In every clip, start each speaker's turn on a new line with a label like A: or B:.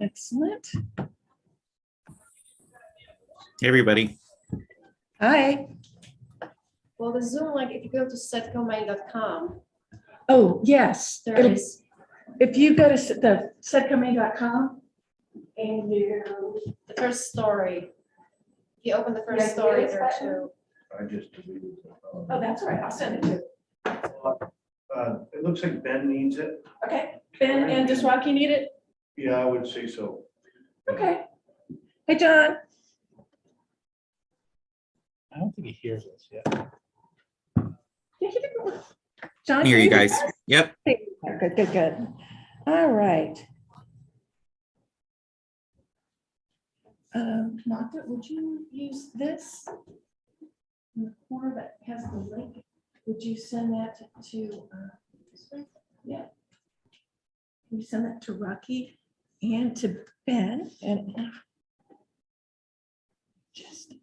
A: Excellent.
B: Hey, everybody.
A: Hi.
C: Well, the Zoom, like if you go to setcomain.com,
A: Oh, yes.
C: there
A: It'll-
C: is,
A: If you go to the setcomain.com and you,
C: the first story. If you open the
A: Yeah,
C: first story,
A: here's
C: there are
A: button.
C: two.
D: I just deleted it.
A: oh, that's all right. I'll send it to you.
D: It looks like Ben needs it.
A: Okay. Ben, and does Rocky need it?
D: Yeah, I would say so.
A: Okay. Hey, John.
E: I don't think he hears us yet.
A: Yeah, he didn't. John.
B: I hear you
A: can
B: guys. Yep.
A: Good, good, good. All right. Martha, would you use this in the corner that has the link? Would you send that to, yeah. Can you send that to Rocky and to Ben and just.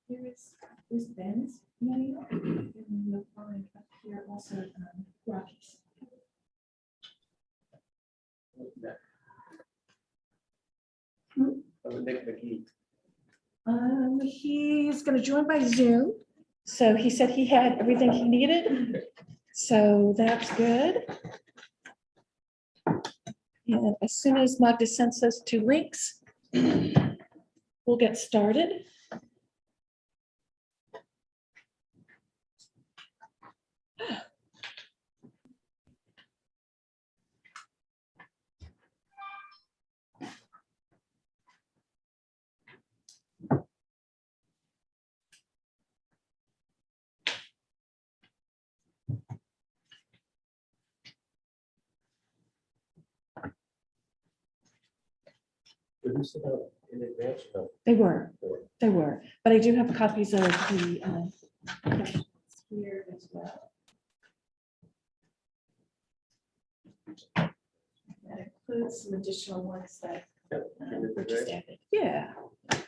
A: Here's Ben's manual, and then you'll find up here also Rocky's. He's going to join by Zoom. So he said he had everything he needed. So that's good. And as soon as Magda sends us 2 links, we'll get started. They were, but I do have copies of the here as well. That includes some additional ones that were just added. Yeah. I'll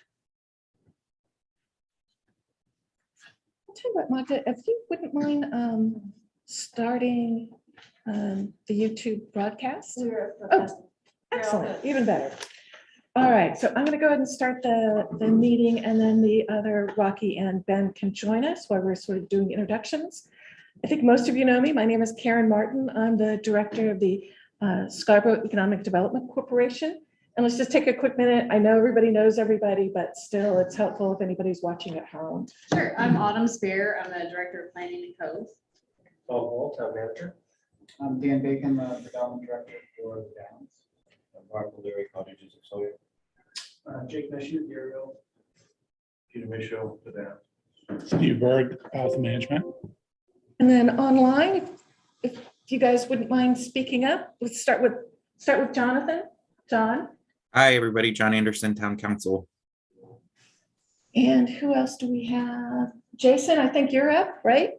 A: tell you what, Magda, if you wouldn't mind starting the YouTube broadcast. Oh, excellent, even better. All right, so I'm going to go ahead and start the meeting, and then the other Rocky and Ben can join us while we're sort of doing introductions. I think most of you know me. My name is Karen Martin. I'm the director of the Scarborough Economic Development Corporation. And let's just take a quick minute. I know everybody knows everybody, but still it's helpful if anybody's watching at home.
F: Sure, I'm Autumn Spear. I'm the Director of Planning and Codes.
G: Paul Wall, Town Manager.
E: I'm Dan Bacon, the Development Director for the Downs.
G: Mark O'Leary, Cottages of Sawyer.
E: Jake Meshew, Deerville.
D: Peter Michaud, the Dan.
E: Steve Berg, Policy Management.
A: And then online, if you guys wouldn't mind speaking up, let's start with Jonathan. John.
B: Hi, everybody. John Anderson, Town Council.
A: And who else do we have? Jason, I think you're up, right?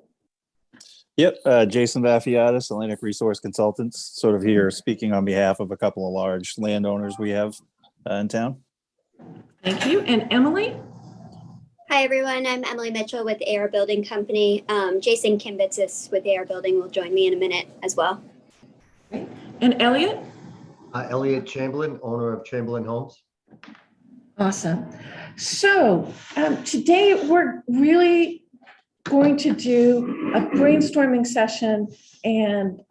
H: Yep, Jason Vafiatis, Atlantic Resource Consultants, sort of here speaking on behalf of a couple of large landowners we have in town.
A: Thank you. And Emily?
I: Hi, everyone. I'm Emily Mitchell with Air Building Company. Jason Kimbitsis with Air Building will join me in a minute as well.
A: And Elliot?
J: Elliot Chamberlain, owner of Chamberlain Homes.
A: Awesome. So today we're really going to do a brainstorming session and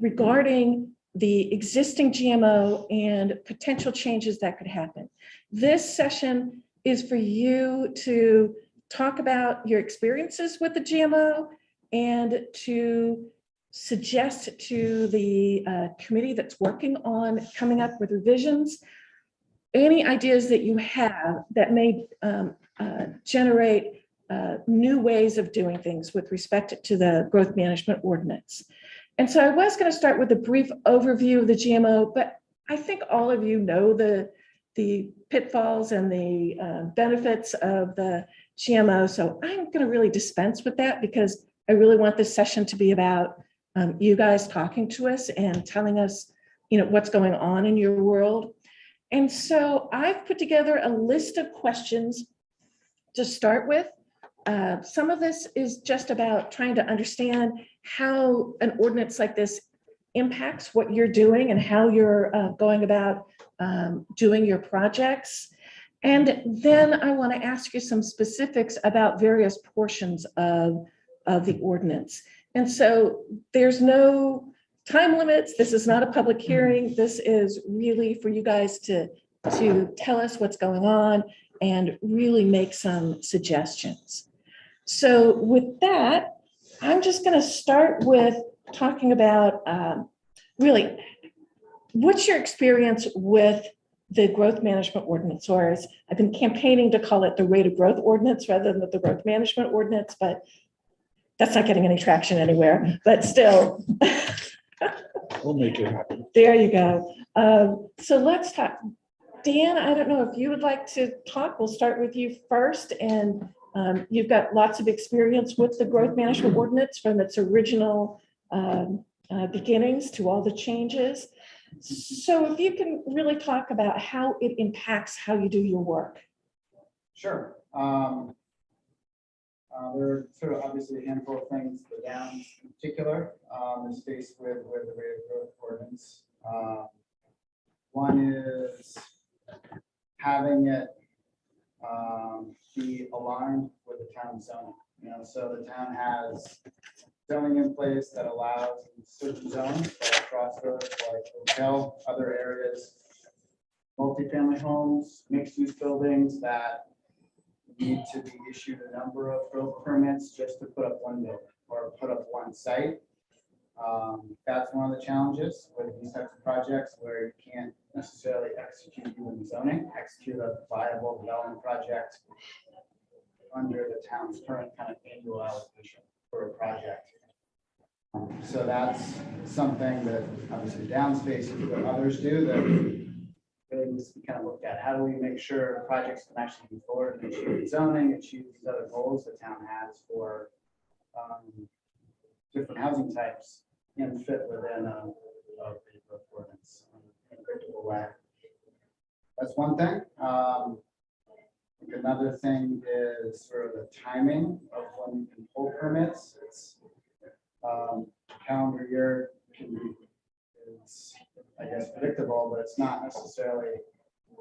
A: regarding the existing GMO and potential changes that could happen. This session is for you to talk about your experiences with the GMO and to suggest to the committee that's working on coming up with revisions any ideas that you have that may generate new ways of doing things with respect to the growth management ordinance. And so I was going to start with a brief overview of the GMO, but I think all of you know the pitfalls and the benefits of the GMO. So I'm going to really dispense with that because I really want this session to be about you guys talking to us and telling us, what's going on in your world. And so I've put together a list of questions to start with. Some of this is just about trying to understand how an ordinance like this impacts what you're doing and how you're going about doing your projects. And then I want to ask you some specifics about various portions of the ordinance. And so there's no time limits. This is not a public hearing. This is really for you guys to tell us what's going on and really make some suggestions. So with that, I'm just going to start with talking about really, what's your experience with the growth management ordinance, or as I've been campaigning to call it the rate of growth ordinance rather than the growth management ordinance, but that's not getting any traction anywhere, but still.
H: We'll make it happen.
A: There you go. So let's talk. Dan, I don't know if you would like to talk. We'll start with you first. And you've got lots of experience with the growth management ordinance from its original beginnings to all the changes. So if you can really talk about how it impacts how you do your work.
E: Sure. There are sort of obviously a handful of things. The Downs in particular is faced with the rate of growth ordinance. One is having it be aligned with the town zoning. So the town has zoning in place that allows in certain zones, like crossroads, like hotel, other areas, multifamily homes, mixed-use buildings that need to be issued a number of growth permits just to put up one building or put up one site. That's one of the challenges with these types of projects, where you can't necessarily execute even zoning, execute a viable development project under the town's current kind of annual allocation for a project. So that's something that obviously Downs faces, but others do, that really needs to be kind of looked at. How do we make sure projects can actually move forward and achieve zoning, achieve these other goals the town has for different housing types and fit within a ordinance in a predictable way. That's one thing. I think another thing is sort of the timing of when you can pull permits. It's calendar year can be, I guess, predictable, but it's not necessarily.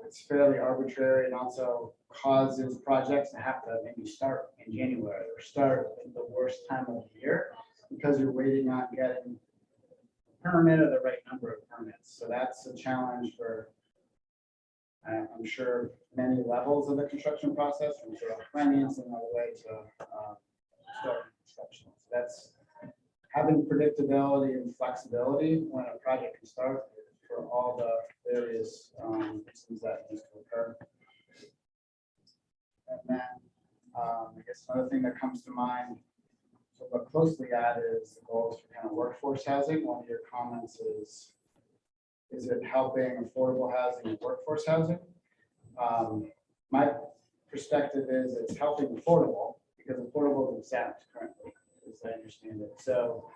E: It's fairly arbitrary, and also causes projects to have to maybe start in January or start in the worst time of the year because you're waiting on getting a permit or the right number of permits. So that's a challenge for, I'm sure, many levels of the construction process, from sort of financing all the way to start construction. So that's having predictability and flexibility when a project can start for all the various reasons that need to occur. And then I guess another thing that comes to mind to look closely at is the goals for kind of workforce housing. One of your comments is it helping affordable housing and workforce housing? My perspective is it's helping affordable because affordable is exempt currently, as I understand it. So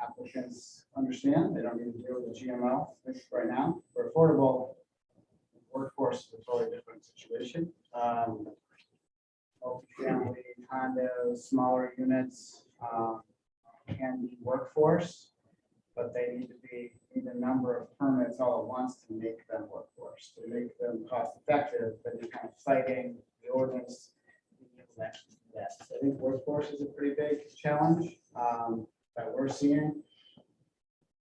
E: applicants understand they don't need to deal with the GMO right now. For affordable, workforce is a totally different situation. Multifamily condos, smaller units can be workforce, but they need to need a number of permits all at once to make them workforce, to make them cost effective, but you're kind of fighting the ordinance. Yes, I think workforce is a pretty big challenge that we're seeing,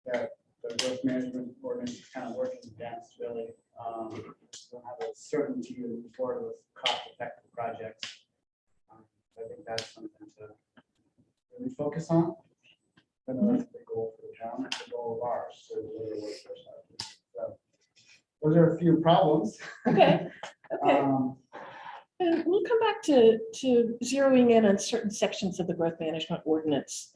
E: that the growth management ordinance is kind of working against. Really don't have a certainty to move forward with cost-effective projects. I think that's something to really focus on. I know that's the goal for the town. It's the goal of ours. So those are a few problems.
A: Okay. Okay. And we'll come back to zeroing in on certain sections of the growth management ordinance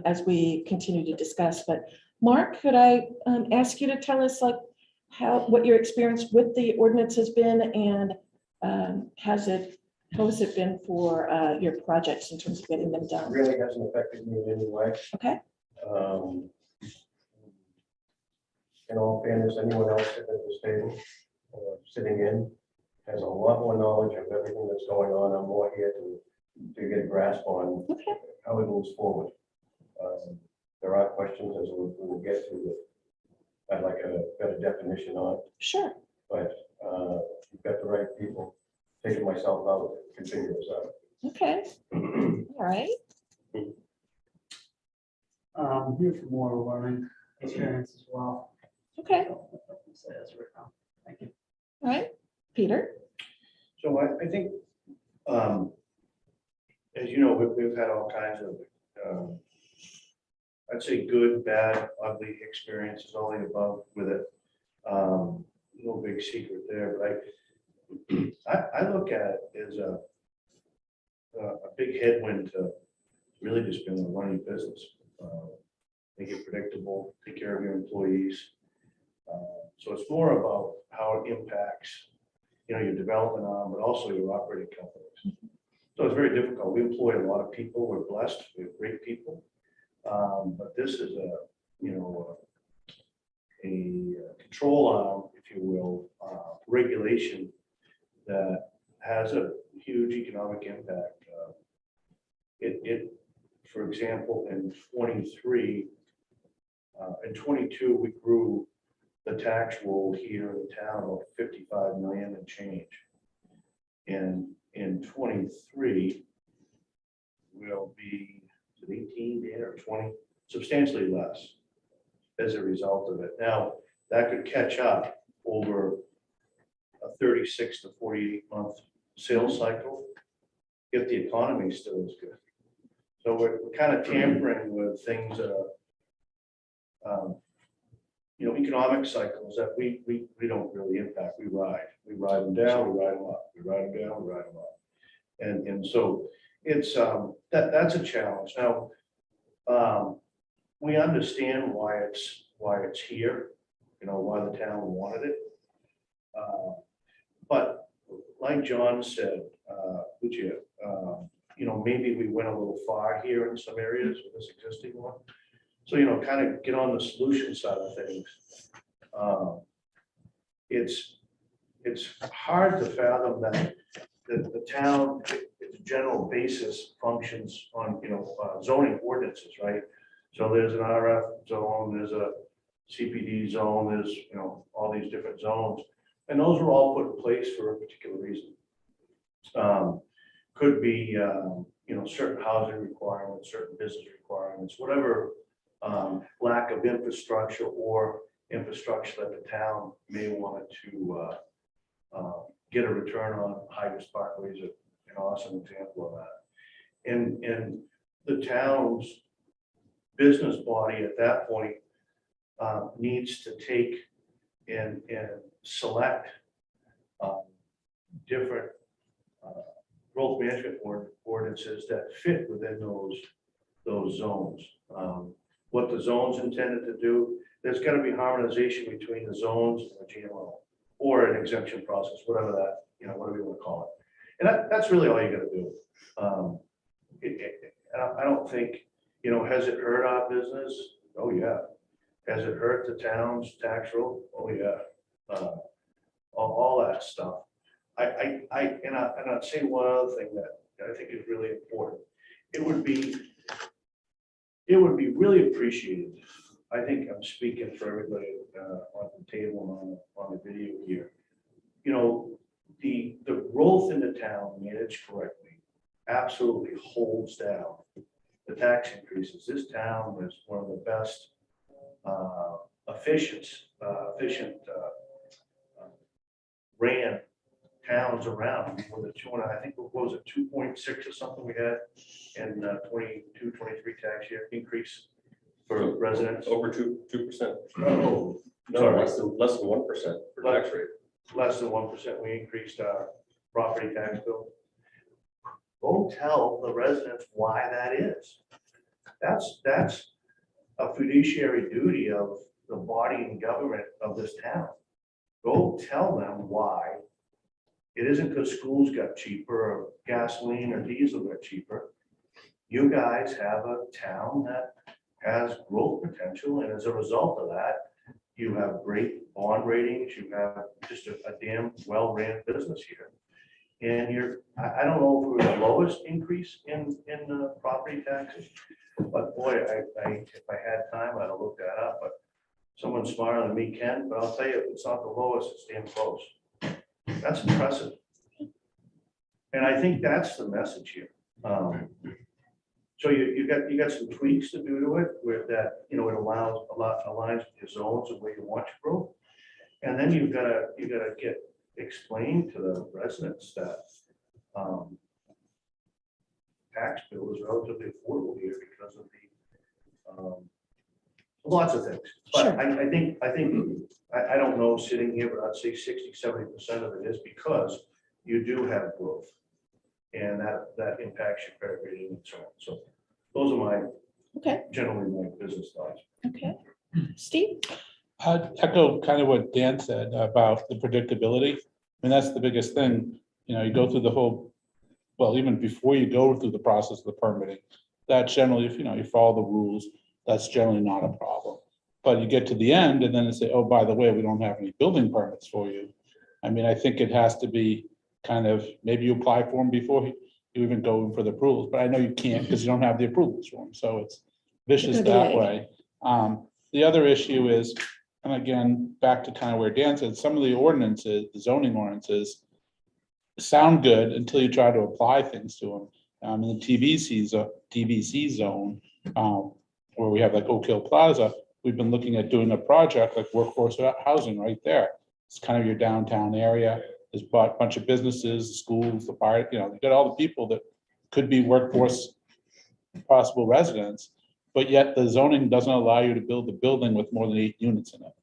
A: as we continue to discuss. But Mark, could I ask you to tell us what your experience with the ordinance has been, and how has it been for your projects in terms of getting them done?
G: Really hasn't affected me in any way.
A: Okay.
G: in all fairness, anyone else sitting at this table, sitting in, has a lot more knowledge of everything that's going on. I'm more here to get a grasp on
A: Okay.
G: how it moves forward. There are questions as we'll get to that I'd like a better definition on,
A: Sure.
G: but you've got the right people. Taking myself out, continue this out.
A: Okay. All right.
E: Here for more learning experience as well.
A: Okay.
E: Say as right now. Thank you.
A: All right. Peter?
D: So I think, as you know, we've had all kinds of, I'd say good, bad, ugly experiences, all the above with it. No big secret there, but I look at it as a big headwind to really just being able to run your business. Make it predictable, take care of your employees. So it's more about how it impacts, your development arm, but also your operating companies. So it's very difficult. We employ a lot of people. We're blessed. We have great people. But this is a control arm, if you will, regulation that has a huge economic impact. For example, in 23, in 22, we grew the tax roll here in the town about 55 million and change. And in 23, will be 18 or 20, substantially less as a result of it. Now, that could catch up over a 36 to 48 month sales cycle if the economy still is good. So we're kind of tampering with things that are, economic cycles that we don't really impact. We ride them down, we ride them up, we ride them down, we ride them up. And so it's, that's a challenge. Now, we understand why it's here, why the town wanted it. But like John said, maybe we went a little far here in some areas with this existing one. So, kind of get on the solution side of things. It's hard to fathom that the town, its general basis functions on, zoning ordinances, right? So there's an RF zone, there's a CPD zone, there's, all these different zones. And those were all put in place for a particular reason. Could be, certain housing requirements, certain business requirements, whatever lack of infrastructure or infrastructure that the town may want to get a return on. High-risk Parkway is an awesome example of that. And the town's business body at that point needs to take and select different growth management ordinances that fit within those zones. What the zones intended to do, there's got to be harmonization between the zones and the GMO, or an exemption process, whatever that, whatever you want to call it. And that's really all you got to do. I don't think, has it hurt our business? Oh yeah. Has it hurt the town's tax roll? Oh yeah. All that stuff. And I'd say one other thing that I think is really important. It would be really appreciated. I think I'm speaking for everybody on the table and on the video here. The growth in the town managed correctly absolutely holds down the tax increases. This town is one of the best efficient ran towns around with a 2, I think what was it, 2.6 or something we had in 22, 23 tax year increase for residents.
G: Over 2%.
D: Oh,
G: No,
D: sorry.
G: less than 1% for tax rate.
D: Less than 1%, we increased our property tax bill. Go tell the residents why that is. That's a fiduciary duty of the body and government of this town. Go tell them why. It isn't because schools got cheaper or gasoline or diesel got cheaper. You guys have a town that has growth potential, and as a result of that, You have great bond ratings, you have just a damn well-ran business here. And I don't know if we're the lowest increase in property taxes, but boy, if I had time, I'd have looked that up, but someone smarter than me can, but I'll tell you, if it's not the lowest, it's damn close. That's impressive. And I think that's the message here. So you got some tweaks to do to it where that, it aligns with your zones and where you want to grow. And then you gotta get explained to the residents that tax bill is relatively affordable here because of the lots of things. But
A: Sure.
D: I don't know sitting here, but I'd say 60–70% of it is because you do have growth. And that impacts your credit rating and so on. So those are generally my business thoughts.
A: Okay. Steve?
K: I'd echo kind of what Dan said about the predictability. I mean, that's the biggest thing. You go through the whole, well, even before you go through the process of the permitting, that generally, if you follow the rules, that's generally not a problem. But you get to the end and then they say, oh, by the way, we don't have any building permits for you. I mean, I think it has to be kind of, maybe you apply for them before you even go in for the approvals, but I know you can't because you don't have the approvals for them. So it's vicious that way. The other issue is, and again, back to kind of where Dan said, some of the ordinances, the zoning ordinances sound good until you try to apply things to them. In the TVC zone, where we have like Oak Hill Plaza, we've been looking at doing a project like workforce housing right there. It's kind of your downtown area. There's a bunch of businesses, the schools, the fire, you got all the people that could be workforce possible residents, but yet the zoning doesn't allow you to build a building with more than 8 units in it.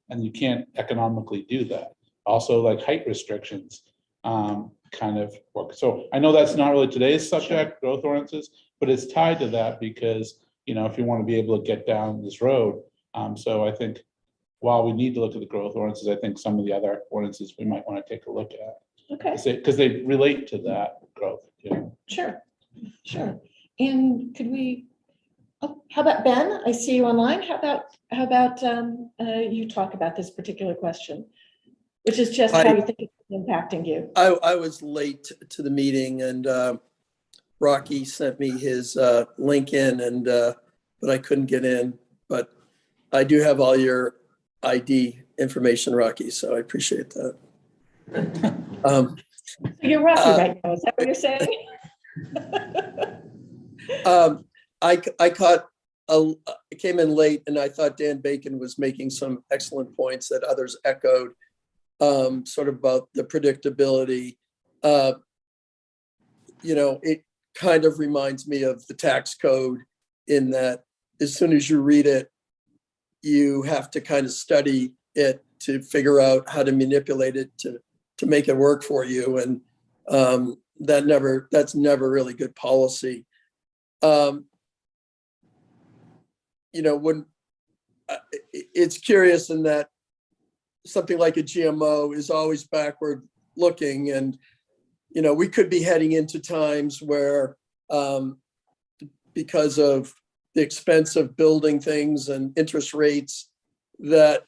K: And you can't economically do that. Also, like height restrictions kind of work. So I know that's not really today's subject, growth ordinances, but it's tied to that because, if you want to be able to get down this road. So I think while we need to look at the growth ordinances, I think some of the other ordinances we might want to take a look at.
A: Okay.
K: Because they relate to that growth.
A: Sure. And could we, how about Ben? I see you online. How about you talk about this particular question, which is just how you think it's impacting you.
L: I was late to the meeting and Rocky sent me his link in but I couldn't get in, but I do have all your ID information, Rocky, so I appreciate that.
A: So you're Rocky right now, is that what you're saying?
L: I came in late and I thought Dan Bacon was making some excellent points that others echoed, sort of about the predictability. It kind of reminds me of the tax code in that as soon as you read it, you have to kind of study it to figure out how to manipulate it to make it work for you. And that's never really good policy. When it's curious in that something like a GMO is always backward looking, and we could be heading into times where because of the expense of building things and interest rates, that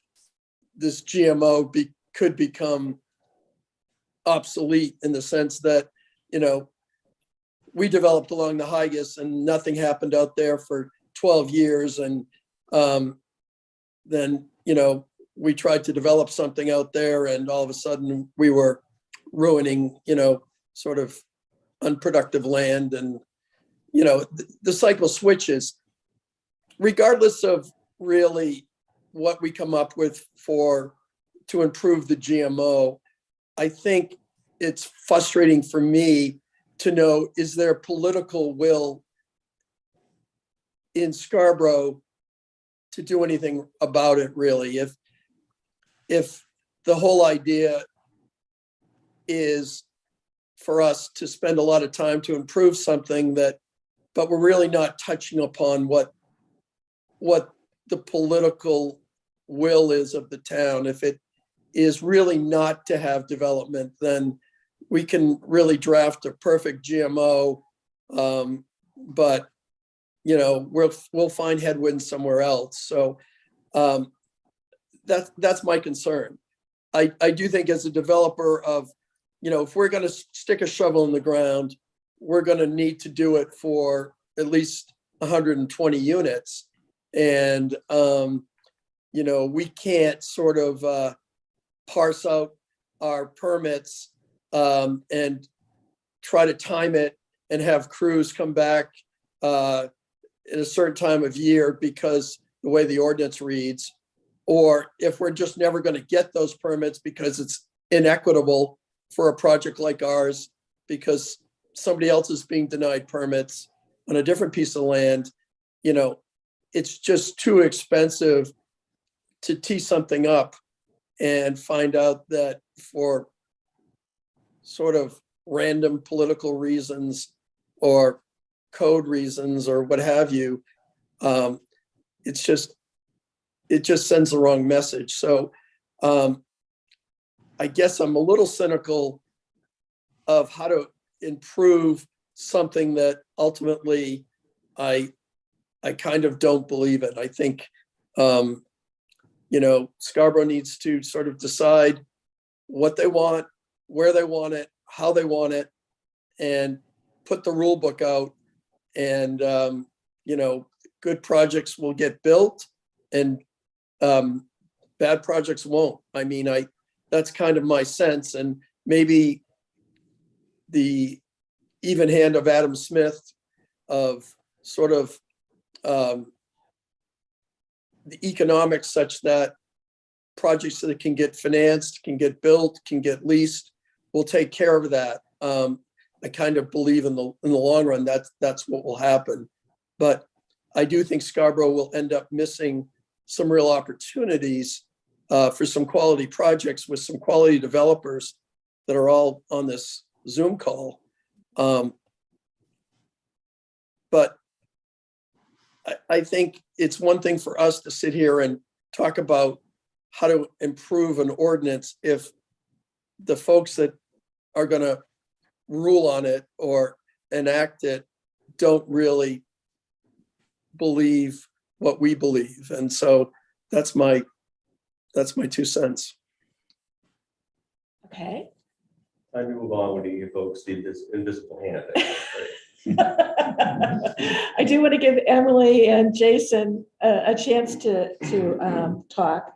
L: this GMO could become obsolete in the sense that, we developed along the Hygas and nothing happened out there for 12 years. And then, we tried to develop something out there and all of a sudden we were ruining, sort of unproductive land. And, the cycle switches regardless of really what we come up with to improve the GMO. I think it's frustrating for me to know, is there political will in Scarborough to do anything about it really? If the whole idea is for us to spend a lot of time to improve something but we're really not touching upon what the political will is of the town. If it is really not to have development, then we can really draft a perfect GMO, but we'll find headwinds somewhere else. So that's my concern. I do think as a developer of, if we're gonna stick a shovel in the ground, we're gonna need to do it for at least 120 units. And, we can't sort of parse out our permits and try to time it and have crews come back at a certain time of year because the way the ordinance reads, or if we're just never going to get those permits because it's inequitable for a project like ours, because somebody else is being denied permits on a different piece of land, it's just too expensive to tee something up and find out that for sort of random political reasons or code reasons or what have you, it just sends the wrong message. So I guess I'm a little cynical of how to improve something that ultimately I kind of don't believe in. I think, Scarborough needs to sort of decide what they want, where they want it, how they want it, and put the rule book out. And, good projects will get built and bad projects won't. I mean, that's kind of my sense. And maybe the even hand of Adam Smith of sort of the economics such that projects that can get financed, can get built, can get leased, will take care of that. I kind of believe in the long run that's what will happen. But I do think Scarborough will end up missing some real opportunities for some quality projects with some quality developers that are all on this Zoom call. But I think it's one thing for us to sit here and talk about how to improve an ordinance if the folks that are going to rule on it or enact it don't really believe what we believe. And so that's my 2 cents.
A: Okay.
G: Time to move on when you folks see this invisible hand.
A: I do want to give Emily and Jason a chance to talk.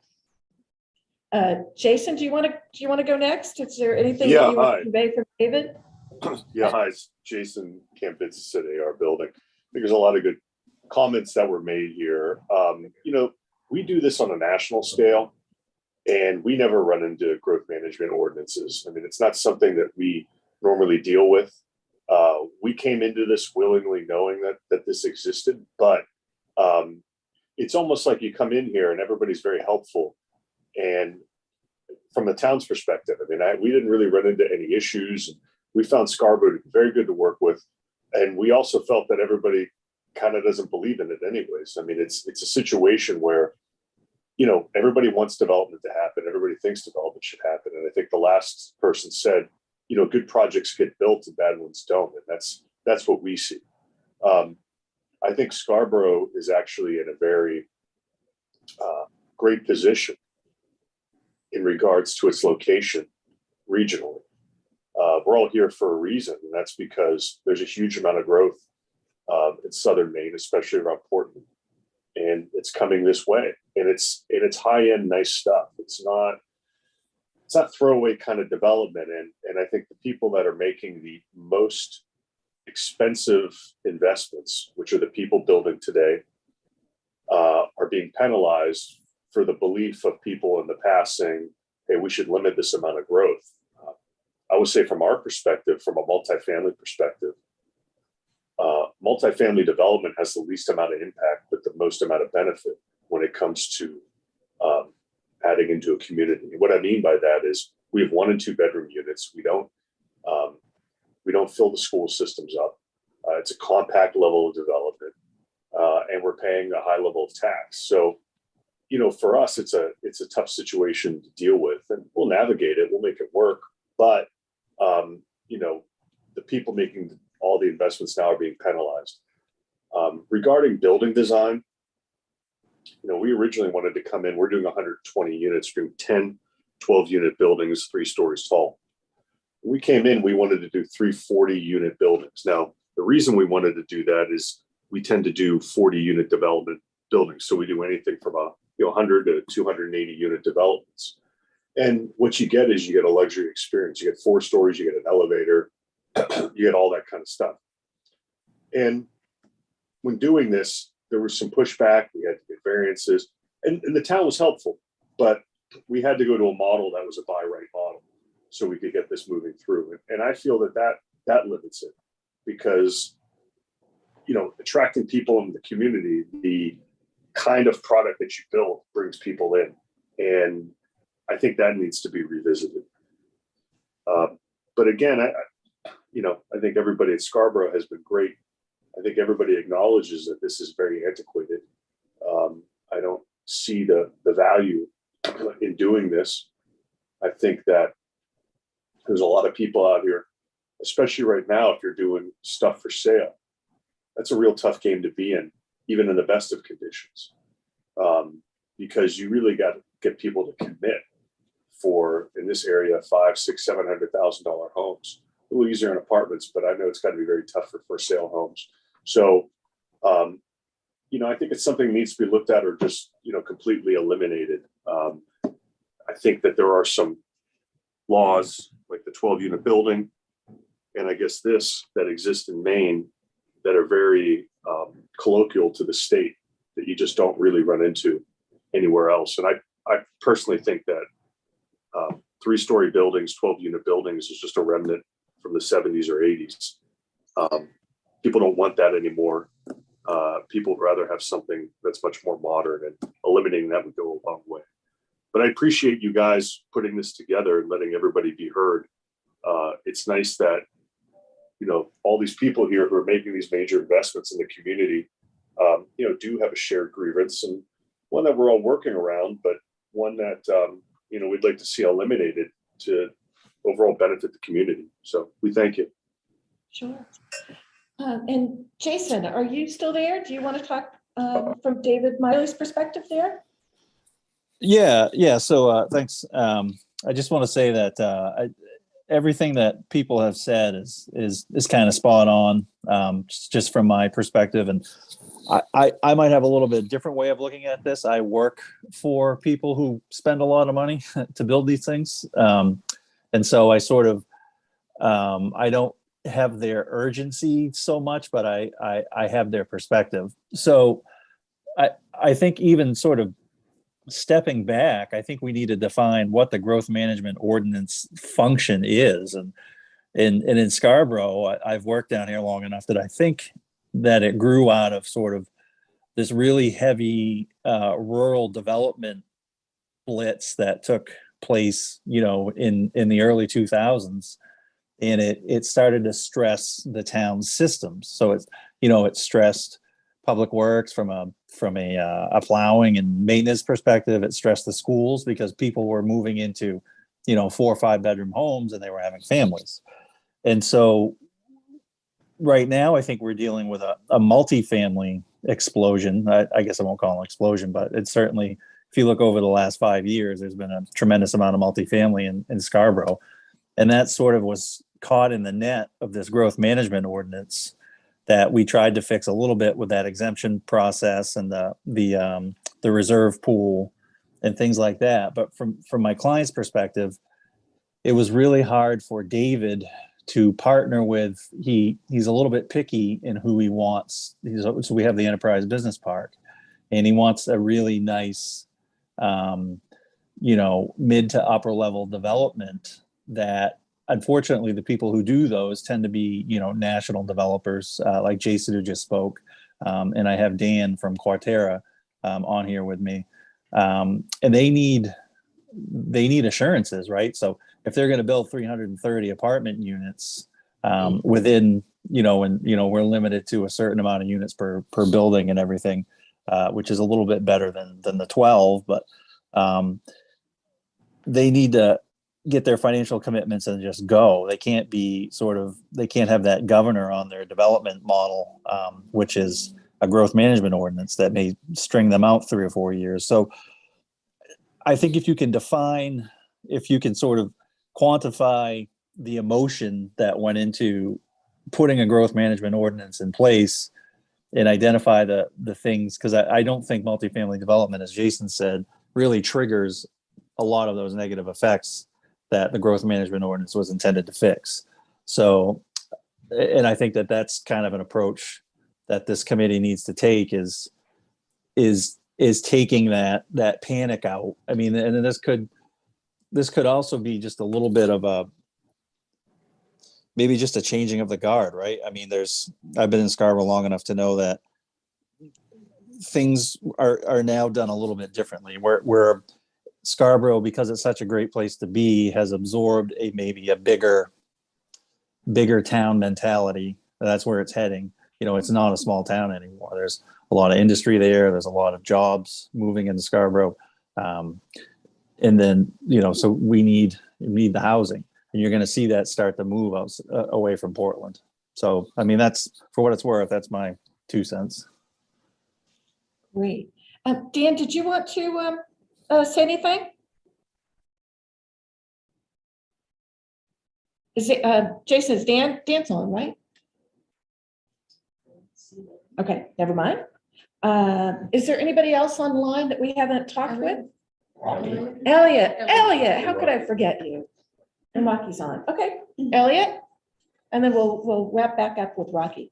A: Jason, do you want to go next? Is there anything that you want to convey from David?
M: Yeah, hi, it's Jason Campbitz at AR Building. I think there's a lot of good comments that were made here. We do this on a national scale, and we never run into growth management ordinances. I mean, it's not something that we normally deal with. We came into this willingly knowing that this existed, but it's almost like you come in here and everybody's very helpful. And from the town's perspective, I mean, we didn't really run into any issues. We found Scarborough very good to work with. And we also felt that everybody kind of doesn't believe in it anyways. I mean, it's a situation where, everybody wants development to happen. Everybody thinks development should happen. And I think the last person said, good projects get built and bad ones don't. And that's what we see. I think Scarborough is actually in a very great position in regards to its location regionally. We're all here for a reason, and that's because there's a huge amount of growth in southern Maine, especially around Portland, and it's coming this way. And it's high-end, nice stuff. It's not throwaway kind of development. And I think the people that are making the most expensive investments, which are the people building today, are being penalized for the belief of people in the past saying, hey, we should limit this amount of growth. I would say from our perspective, from a multifamily perspective, multifamily development has the least amount of impact, but the most amount of benefit when it comes to adding into a community. And what I mean by that is we have 1 and 2 bedroom units. We don't fill the school systems up. It's a compact level of development, and we're paying a high level of tax. So, for us, it's a tough situation to deal with, and we'll navigate it. We'll make it work. But the people making all the investments now are being penalized. Regarding building design, we originally wanted to come in, we're doing 120 units, doing 10, 12 unit buildings, 3 stories tall. When we came in, we wanted to do 340 unit buildings. Now, the reason we wanted to do that is we tend to do 40 unit development buildings. So we do anything from 100 to 280 unit developments. And what you get is you get a luxury experience. You get 4 stories, you get an elevator, you get all that kind of stuff. And when doing this, there was some pushback. We had to get variances, and the town was helpful, but we had to go to a model that was a buy right model so we could get this moving through. And I feel that limits it, because attracting people in the community, the kind of product that you build brings people in, and I think that needs to be revisited. But again, I think everybody at Scarborough has been great. I think everybody acknowledges that this is very antiquated. I don't see the value in doing this. I think that there's a lot of people out here, especially right now, if you're doing stuff for sale, that's a real tough game to be in, even in the best of conditions, because you really got to get people to commit for, in this area, $500,000, $600,000, $700,000 homes. A little easier in apartments, but I know it's got to be very tough for sale homes. So, I think it's something that needs to be looked at or just, completely eliminated. I think that there are some laws like the 12 unit building, and I guess this that exist in Maine that are very colloquial to the state that you just don't really run into anywhere else. And I personally think that 3-story buildings, 12 unit buildings is just a remnant from the 70s or 80s. People don't want that anymore. People would rather have something that's much more modern, and eliminating that would go a long way. But I appreciate you guys putting this together and letting everybody be heard. It's nice that, all these people here who are making these major investments in the community, do have a shared grievance, and one that we're all working around, but one that, we'd like to see eliminated to overall benefit the community. So we thank you.
A: Sure. And Jason, are you still there? Do you want to talk from David Miley's perspective there?
H: Yeah. So thanks. I just want to say that everything that people have said is kind of spot on, just from my perspective. And I might have a little bit different way of looking at this. I work for people who spend a lot of money to build these things. And so I sort of, I don't have their urgency so much, but I have their perspective. So I think even sort of stepping back, I think we need to define what the growth management ordinance function is. And in Scarborough, I've worked down here long enough that I think that it grew out of sort of this really heavy rural development blitz that took place, in the early 2000s. And it started to stress the town's systems. So it stressed public works from a plowing and maintenance perspective. It stressed the schools because people were moving into, 4 or 5 bedroom homes and they were having families. And so right now, I think we're dealing with a multifamily explosion. I guess I won't call it an explosion, but it's certainly, if you look over the last 5 years, there's been a tremendous amount of multifamily in Scarborough. And that sort of was caught in the net of this growth management ordinance that we tried to fix a little bit with that exemption process and the reserve pool and things like that. But from my client's perspective, it was really hard for David to partner with. He's a little bit picky in who he wants. So we have the Enterprise Business Park, and he wants a really nice, mid to upper level development that, unfortunately, the people who do those tend to be, national developers, like Jason who just spoke. And I have Dan from Quarterra on here with me. And they need assurances, right? So if they're going to build 330 apartment units within, we're limited to a certain amount of units per building and everything, which is a little bit better than the 12, but they need to get their financial commitments and just go. They can't be they can't have that governor on their development model, which is a growth management ordinance that may string them out 3 or 4 years. So I think if you can sort of quantify the emotion that went into putting a growth management ordinance in place and identify the things, because I don't think multifamily development, as Jason said, really triggers a lot of those negative effects that the growth management ordinance was intended to fix. So, and I think that that's kind of an approach that this committee needs to take is taking that panic out. I mean, and then this could also be just a little bit of maybe just a changing of the guard, right? I mean, I've been in Scarborough long enough to know that things are now done a little bit differently. Where Scarborough, because it's such a great place to be, has absorbed maybe a bigger town mentality. That's where it's heading. It's not a small town anymore. There's a lot of industry there. There's a lot of jobs moving into Scarborough. And then, so we need the housing, and you're going to see that start to move away from Portland. So, I mean, that's, for what it's worth, that's my 2 cents.
A: Great. Dan, did you want to say anything? Is it, Jason, is Dan's on, right? Okay, never mind. Is there anybody else online that we haven't talked with? Elliot, how could I forget you? And Rocky's on. Okay, Elliot, and then we'll wrap back up with Rocky.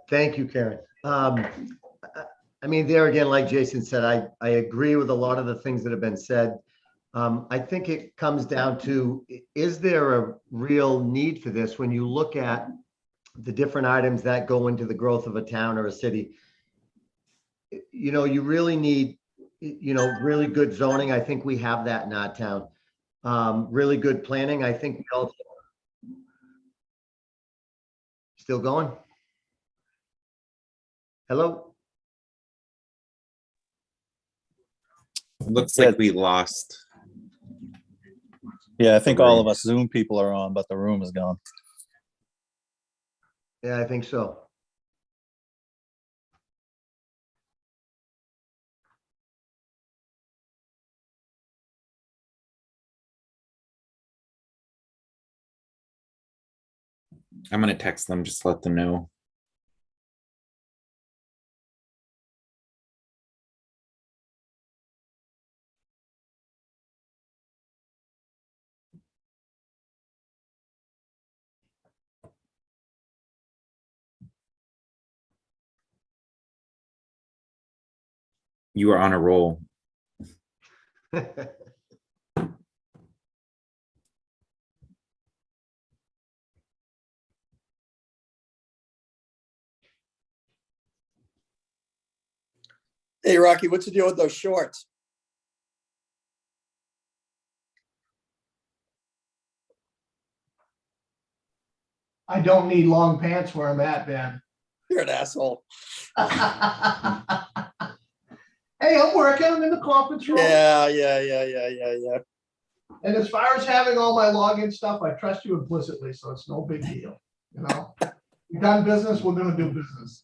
J: Thank you, Karen. I mean, there again, like Jason said, I agree with a lot of the things that have been said. I think it comes down to, is there a real need for this when you look at the different items that go into the growth of a town or a city? You really need, really good zoning. I think we have that in our town. Really good planning. I think we also. Still going? Hello?
B: Looks like we lost.
H: Yeah, I think all of us Zoom people are on, but the room is gone.
J: Yeah, I think so.
B: I'm going to text them, just to let them know. You are on a roll.
L: Hey, Rocky, what's the deal with those shorts?
N: I don't need long pants where I'm at, Ben.
L: You're an asshole.
N: Hey, I'm working. I'm in the conference room.
L: Yeah.
N: And as far as having all my login stuff, I trust you implicitly, so it's no big deal. We've done business, we're gonna do business.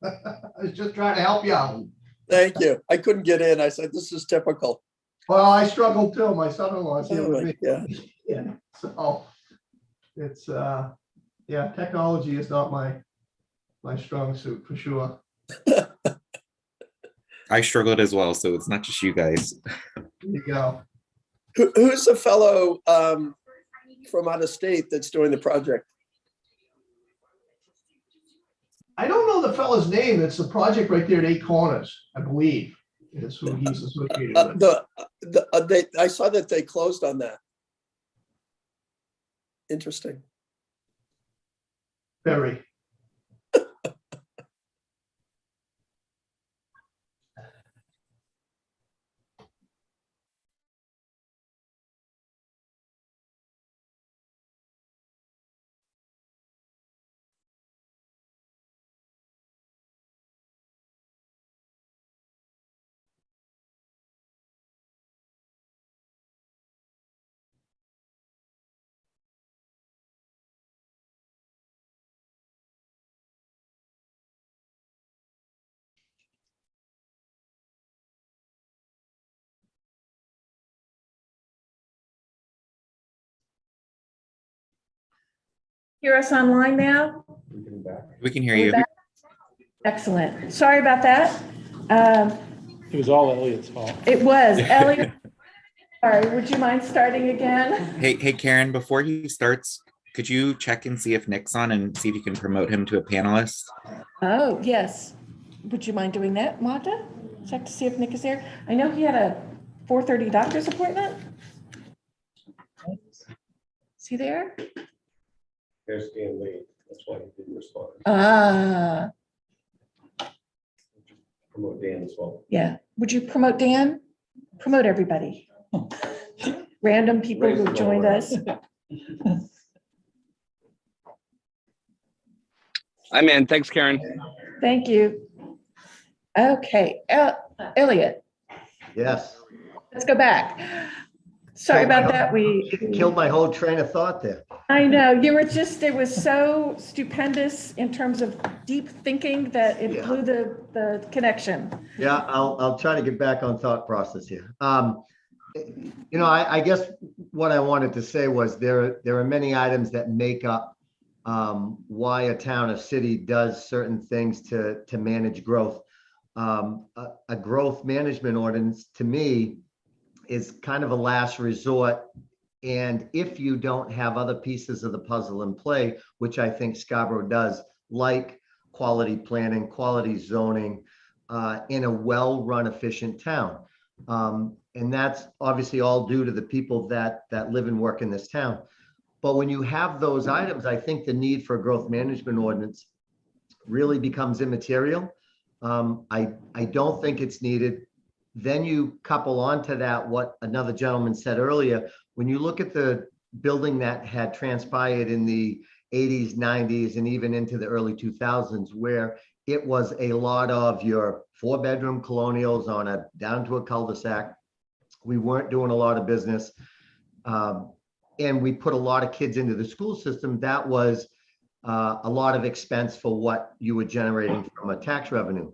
N: I was just trying to help you out.
L: Thank you. I couldn't get in. I said, this is typical.
N: Well, I struggled too. My son-in-law's here
L: Oh
N: with
L: my
N: me.
L: God.
N: Yeah, so it's yeah, technology is not my strong suit for sure.
B: I struggled as well, so it's not just you guys.
N: There you go.
L: Who's the fellow from out of state that's doing the project?
N: I don't know the fella's name. It's the project right there at Eight Corners, I believe, is who he's associated with.
L: I saw that they closed on that. Interesting.
N: Very.
A: Hear us online now?
B: We can hear
A: Are we
B: you.
A: back? Excellent. Sorry about that. Um,
K: It was all Elliot's fault.
A: It was. Elliot, sorry, would you mind starting again?
B: Hey, Karen, before he starts, could you check and see if Nick's on and see if you can promote him to a panelist?
A: Oh, yes. Would you mind doing that, Magda? Check to see if Nick is there. I know he had a 4:30 doctor's appointment. Is he there?
G: There's Dan Lee, that's why he didn't respond.
A: Ah,
G: Promote Dan as well.
A: yeah. Would you promote Dan? Promote everybody. Random people who joined us.
O: I'm in. Thanks, Karen.
A: Thank you. Okay, Elliot,
J: Yes.
A: let's go back. Sorry about that.
J: Killed my whole train of thought there.
A: I know, you were just, it was so stupendous in terms of deep thinking that it blew the connection.
J: Yeah, I'll try to get back on thought process here. I guess what I wanted to say was there are many items that make up why a town or city does certain things to manage growth. A growth management ordinance, to me, is kind of a last resort. And if you don't have other pieces of the puzzle in play, which I think Scarborough does, like quality planning, quality zoning, in a well-run, efficient town. And that's obviously all due to the people that live and work in this town. But when you have those items, I think the need for a growth management ordinance really becomes immaterial. I don't think it's needed. Then you couple onto that what another gentleman said earlier. When you look at the building that had transpired in the 80s, 90s, and even into the early 2000s, where it was a lot of your 4-bedroom colonials down to a cul-de-sac. We weren't doing a lot of business. And we put a lot of kids into the school system. That was a lot of expense for what you were generating from a tax revenue.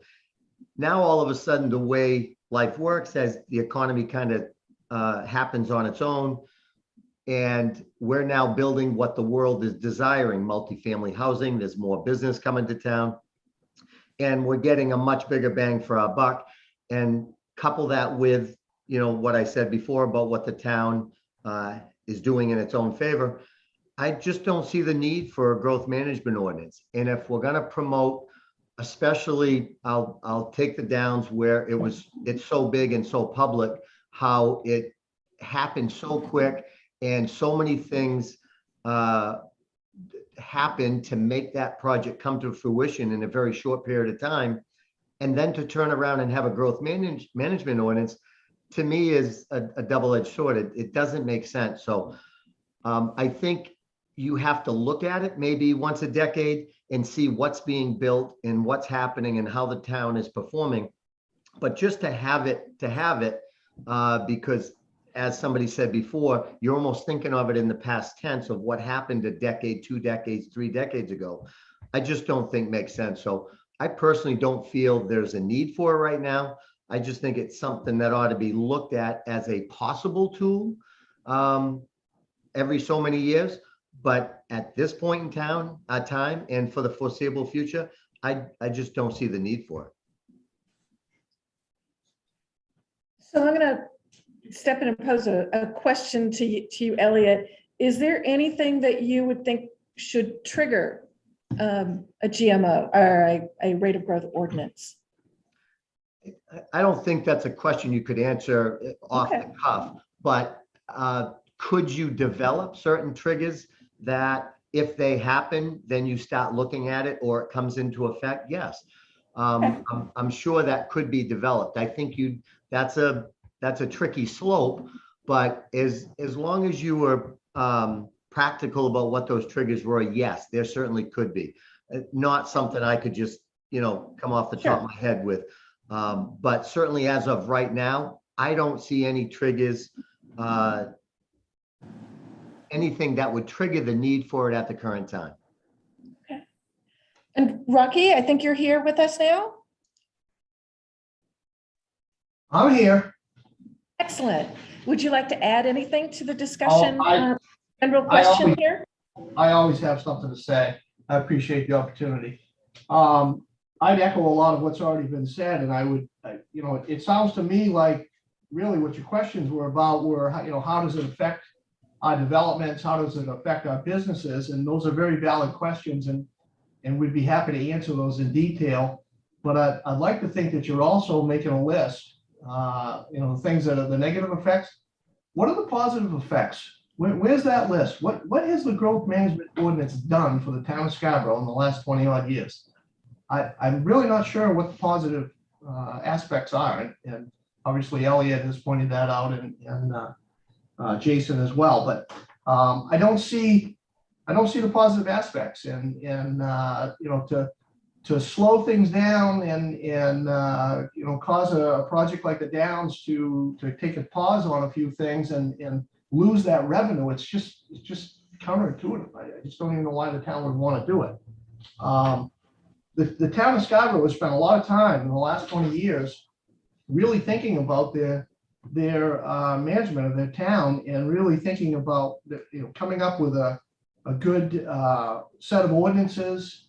J: Now, all of a sudden, the way life works, as the economy kind of happens on its own, and we're now building what the world is desiring, multifamily housing. There's more business coming to town, and we're getting a much bigger bang for our buck. And couple that with, what I said before about what the town is doing in its own favor, I just don't see the need for a growth management ordinance. And if we're going to promote, especially, I'll take the downs where it's so big and so public, how it happened so quick and so many things happened to make that project come to fruition in a very short period of time. And then to turn around and have a growth management ordinance, to me, is a double-edged sword. It doesn't make sense. So I think you have to look at it maybe once a decade and see what's being built and what's happening and how the town is performing. But just to have it, because as somebody said before, you're almost thinking of it in the past tense of what happened a decade, 2 decades, 3 decades ago. I just don't think makes sense. So I personally don't feel there's a need for it right now. I just think it's something that ought to be looked at as a possible tool every so many years. But at this point in time and for the foreseeable future, I just don't see the need for it.
A: So I'm going to step in and pose a question to you, Elliot. Is there anything that you would think should trigger a GMO or a rate of growth ordinance?
J: I don't think that's a question you could answer off the cuff, but could you develop certain triggers that if they happen, then you start looking at it or it comes into effect? Yes. I'm sure that could be developed. I think that's a tricky slope, but as long as you were practical about what those triggers were, yes, there certainly could be. Not something I could just, come off the top of my head with. But certainly as of right now, I don't see any triggers, anything that would trigger the need for it at the current time.
A: Okay. And Rocky, I think you're here with us now.
N: I'm here.
A: Excellent. Would you like to add anything to the discussion?
N: I
A: General question here?
N: I always have something to say. I appreciate the opportunity. I'd echo a lot of what's already been said, and it sounds to me like really what your questions were about were, how does it affect our developments? How does it affect our businesses? And those are very valid questions, and we'd be happy to answer those in detail. But I'd like to think that you're also making a list, things that are the negative effects. What are the positive effects? Where's that list? What has the growth management ordinance done for the town of Scarborough in the last 20 odd years? I'm really not sure what the positive aspects are. And obviously Elliot has pointed that out, and Jason as well. But I don't see the positive aspects, and to slow things down and cause a project like the Downs to take a pause on a few things and lose that revenue. It's just counterintuitive. I just don't even know why the town would want to do it. The town of Scarborough has spent a lot of time in the last 20 years really thinking about their management of their town, and really thinking about coming up with a good set of ordinances.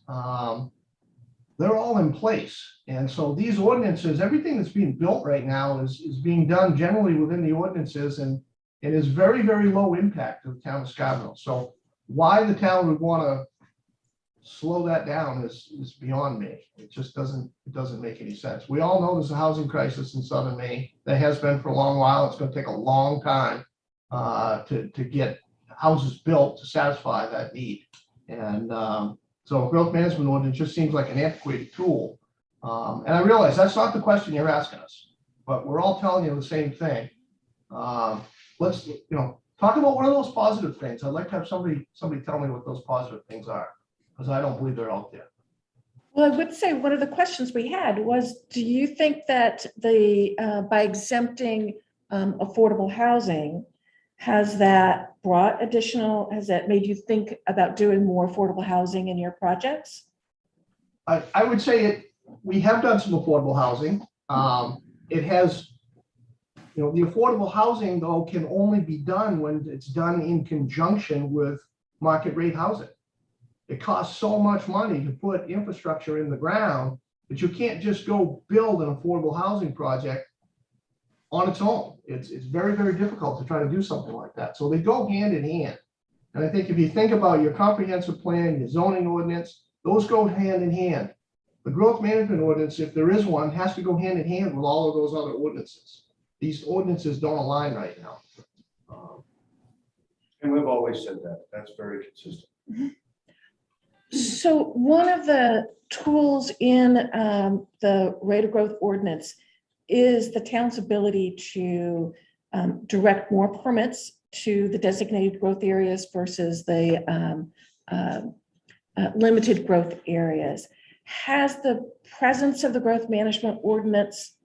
N: They're all in place. And so these ordinances, everything that's being built right now is being done generally within the ordinances, and it is very, very low impact to the town of Scarborough. So why the town would want to slow that down is beyond me. It just doesn't make any sense. We all know there's a housing crisis in Southern Maine. There has been for a long while. It's going to take a long time to get houses built to satisfy that need. And so growth management ordinance just seems like an antiquated tool. And I realize that's not the question you're asking us, but we're all telling you the same thing. Let's talk about one of those positive things. I'd like to have somebody tell me what those positive things are, because I don't believe they're out there.
A: Well, I would say one of the questions we had was, do you think that by exempting affordable housing, has that made you think about doing more affordable housing in your projects?
N: I would say we have done some affordable housing. It has, the affordable housing though can only be done when it's done in conjunction with market rate housing. It costs so much money to put infrastructure in the ground that you can't just go build an affordable housing project on its own. It's very, very difficult to try to do something like that. So they go hand in hand. And I think if you think about your comprehensive plan, your zoning ordinance, those go hand in hand. The growth management ordinance, if there is one, has to go hand in hand with all of those other ordinances. These ordinances don't align right now.
D: And we've always said that. That's very consistent.
A: Mm-hmm. So one of the tools in the rate of growth ordinance is the town's ability to direct more permits to the designated growth areas versus the limited growth areas. Has the presence of the growth management ordinance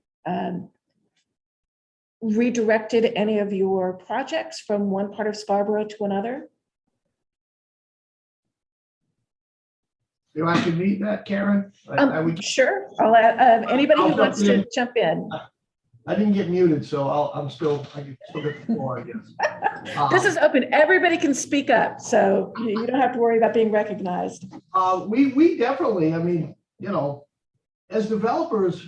A: redirected any of your projects from one part of Scarborough to another?
N: Do I should meet that, Karen?
A: Sure. I'll anybody who wants to jump in.
N: I didn't get muted, so I can still get the floor, I guess.
A: This is open. Everybody can speak up, so you don't have to worry about being recognized.
N: We definitely, as developers,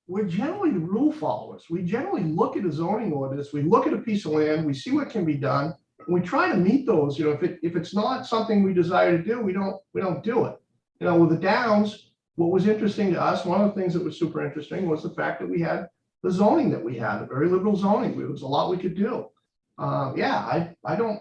N: we're generally rule followers. We generally look at a zoning ordinance, we look at a piece of land, we see what can be done, and we try to meet those. If it's not something we desire to do, we don't do it. With the Downs, what was interesting to us, one of the things that was super interesting was the fact that we had the zoning that we had, a very liberal zoning. There was a lot we could do. I don't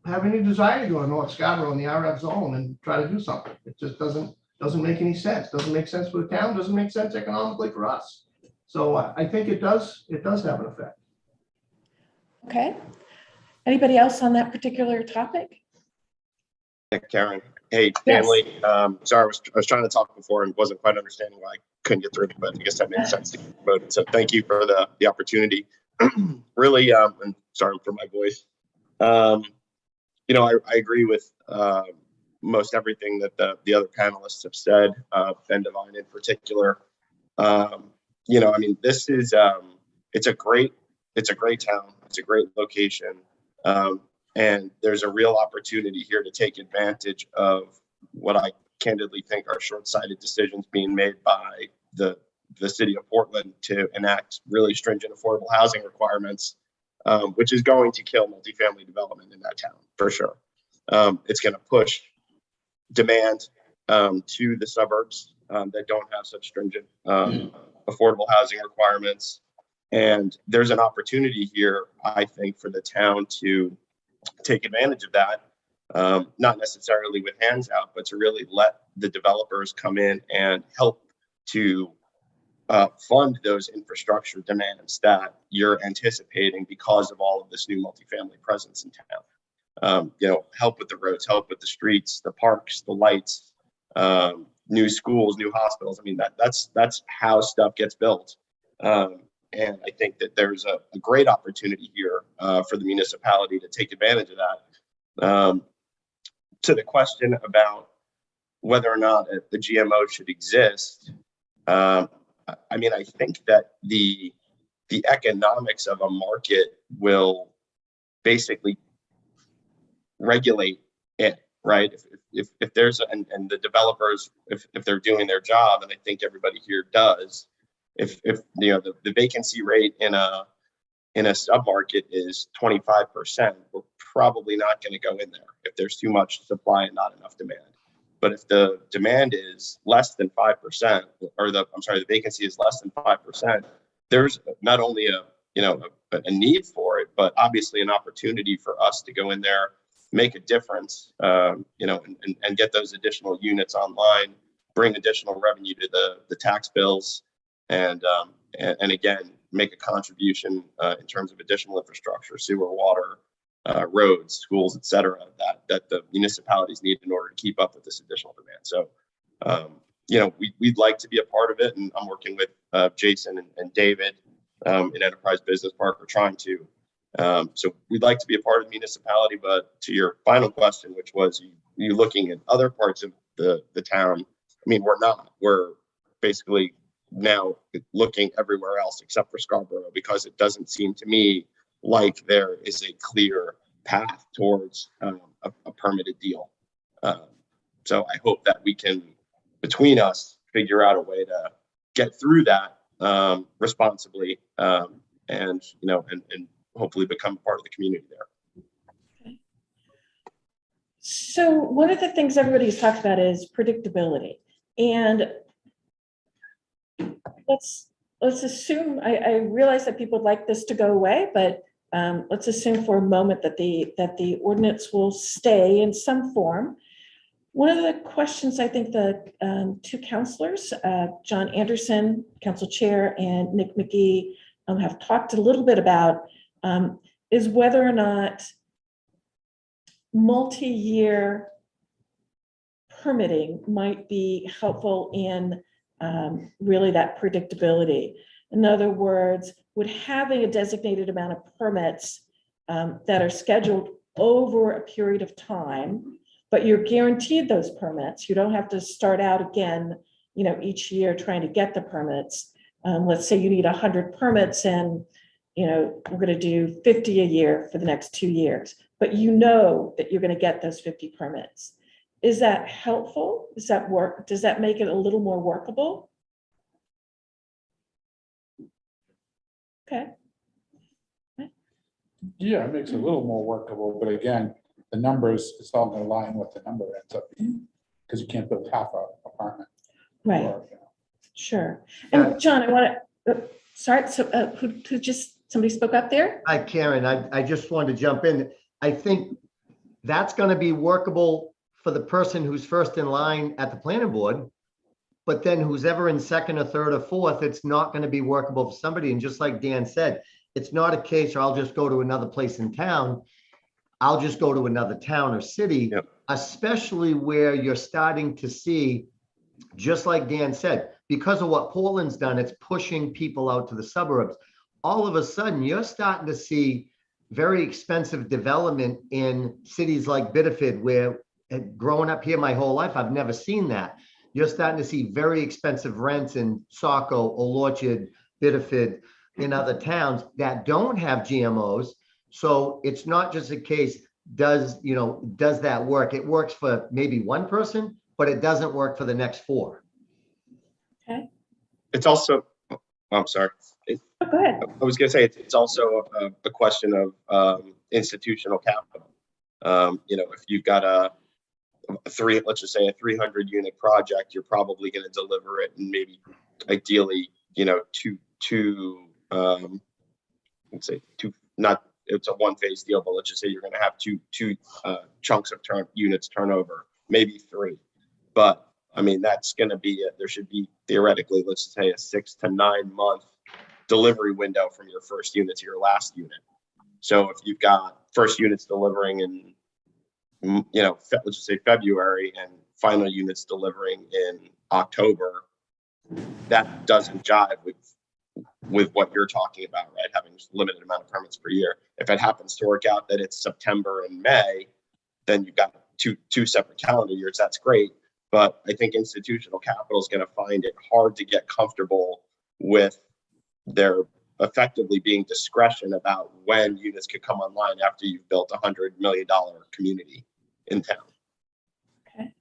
N: have any desire to go to North Scarborough in the RF zone and try to do something. It just doesn't make any sense. Doesn't make sense for the town. Doesn't make sense economically for us. So I think it does have an effect.
A: Okay. Anybody else on that particular topic?
P: Karen. Hey, Stanley. Yes. Sorry, I was trying to talk before and wasn't quite understanding why I couldn't get through, but I guess that made sense to get promoted. So thank you for the opportunity. Really, and sorry for my voice. I agree with most everything that the other panelists have said, Ben Devine in particular. This is it's a great town. It's a great location. And there's a real opportunity here to take advantage of what I candidly think are short-sighted decisions being made by the city of Portland to enact really stringent affordable housing requirements, which is going to kill multifamily development in that town for sure. It's going to push demand to the suburbs that don't have such stringent affordable housing requirements. And there's an opportunity here, I think, for the town to take advantage of that, not necessarily with hands out, but to really let the developers come in and help to fund those infrastructure demands that you're anticipating because of all of this new multifamily presence in town. Help with the roads, help with the streets, the parks, the lights, new schools, new hospitals. I mean, that's how stuff gets built. And I think that there's a great opportunity here for the municipality to take advantage of that. To the question about whether or not the GMO should exist, I mean, I think that the economics of a market will basically regulate it, right? If there's and the developers, if they're doing their job, and I think everybody here does, if the vacancy rate in a submarket is 25%, we're probably not going to go in there if there's too much supply and not enough demand. But if the demand is less than 5%, or the vacancy is less than 5%, there's not only a need for it, but obviously an opportunity for us to go in there, make a difference, and get those additional units online, bring additional revenue to the tax bills, and again, make a contribution in terms of additional infrastructure, sewer, water, roads, schools, et cetera, that the municipalities need in order to keep up with this additional demand. So, we'd like to be a part of it, and I'm working with Jason and David in Enterprise Business Park. We're trying to. So we'd like to be a part of the municipality, but to your final question, which was you looking at other parts of the town, I mean, we're not. We're basically now looking everywhere else except for Scarborough, because it doesn't seem to me like there is a clear path towards a permitted deal. So I hope that we can, between us, figure out a way to get through that responsibly, and hopefully become part of the community there.
A: Okay. So one of the things everybody's talked about is predictability, and let's assume, I realize that people would like this to go away, but let's assume for a moment that the ordinance will stay in some form. One of the questions I think the two counselors, John Anderson, Council Chair, and Nick McGee, have talked a little bit about is whether or not multi-year permitting might be helpful in really that predictability. In other words, would having a designated amount of permits that are scheduled over a period of time, but you're guaranteed those permits, you don't have to start out again, each year trying to get the permits. Let's say you need 100 permits, and we're going to do 50 a year for the next 2 years, but that you're going to get those 50 permits. Is that helpful? Does that work? Does that make it a little more workable? Okay.
K: Yeah, it makes it a little more workable, but again, the numbers, it's all going to lie in what the number ends up being, because you can't build half a apartment.
A: Right.
K: Or,
A: Sure. And John, I want to, sorry, so who just, somebody spoke up there?
J: Hi, Karen. I just wanted to jump in. I think that's going to be workable for the person who's first in line at the planning board, but then who's ever in second or third or fourth, it's not going to be workable for somebody. And just like Dan said, it's not a case, or I'll just go to another place in town. I'll just go to another town or city, especially where you're starting to see, just like Dan said, because of what Portland's done, it's pushing people out to the suburbs. All of a sudden, you're starting to see very expensive development in cities like Biddeford, where growing up here my whole life, I've never seen that. You're starting to see very expensive rents in Saco, Old Orchard, Biddeford, in other towns that don't have GMOs. So it's not just a case, does that work? It works for maybe one person, but it doesn't work for the next 4.
A: Okay.
P: It's also, oh, I'm sorry.
A: Go ahead.
P: I was going to say it's also a question of institutional capital. If you've got let's just say a 300 unit project, you're probably going to deliver it and maybe ideally, it's a one phase deal, but let's just say you're going to have two chunks of units turnover, maybe 3. But I mean, that's going to be there should be theoretically, let's say a 6 to 9 month delivery window from your first unit to your last unit. So if you've got first units delivering in, let's just say February and final units delivering in October, that doesn't jive with what you're talking about, right? Having limited amount of permits per year. If it happens to work out that it's September and May, then you've got two separate calendar years. That's great. But I think institutional capital is going to find it hard to get comfortable with their effectively being discretion about when units could come online after you've built $100 million community in town.
A: Okay.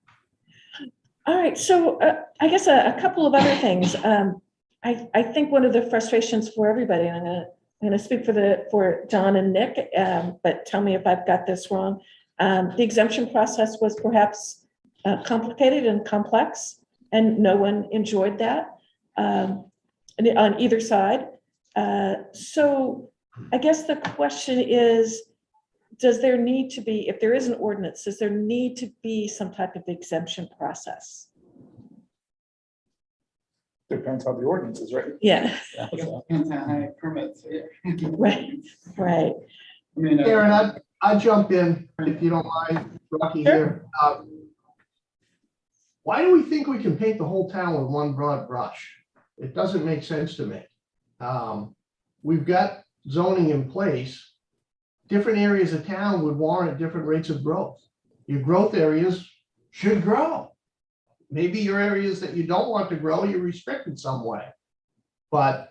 A: All right. So I guess a couple of other things. I think one of the frustrations for everybody, and I'm going to speak for John and Nick, but tell me if I've got this wrong. The exemption process was perhaps complicated and complex, and no one enjoyed that on either side. So I guess the question is, does there need to be, if there is an ordinance, does there need to be some type of exemption process?
K: Depends how the ordinance is written.
A: Yeah.
E: Depends on how many permits.
A: Right.
E: I mean,
N: Aaron, I'd jump in if you don't mind, Rocky here. Why do we think we can paint the whole town with one broad brush? It doesn't make sense to me. We've got zoning in place. Different areas of town would warrant different rates of growth. Your growth areas should grow. Maybe your areas that you don't want to grow, you're restricted some way. But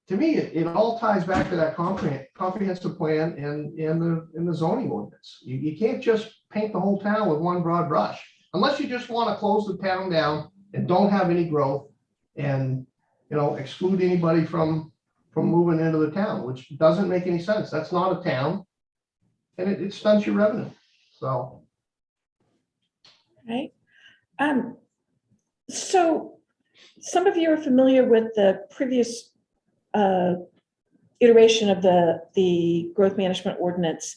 N: to me, it all ties back to that comprehensive plan and in the zoning ordinance. You can't just paint the whole town with one broad brush, unless you just want to close the town down and don't have any growth and exclude anybody from moving into the town, which doesn't make any sense. That's not a town, and it stunts your revenue. So,
A: Right. So some of you are familiar with the previous iteration of the growth management ordinance,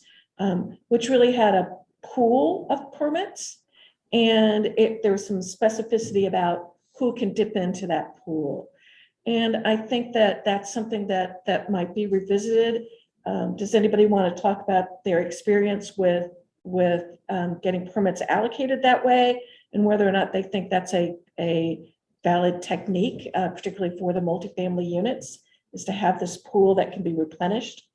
A: which really had a pool of permits, and there was some specificity about who can dip into that pool. And I think that that's something that might be revisited. Does anybody want to talk about their experience with getting permits allocated that way, and whether or not they think that's a valid technique, particularly for the multifamily units, is to have this pool that can be replenished?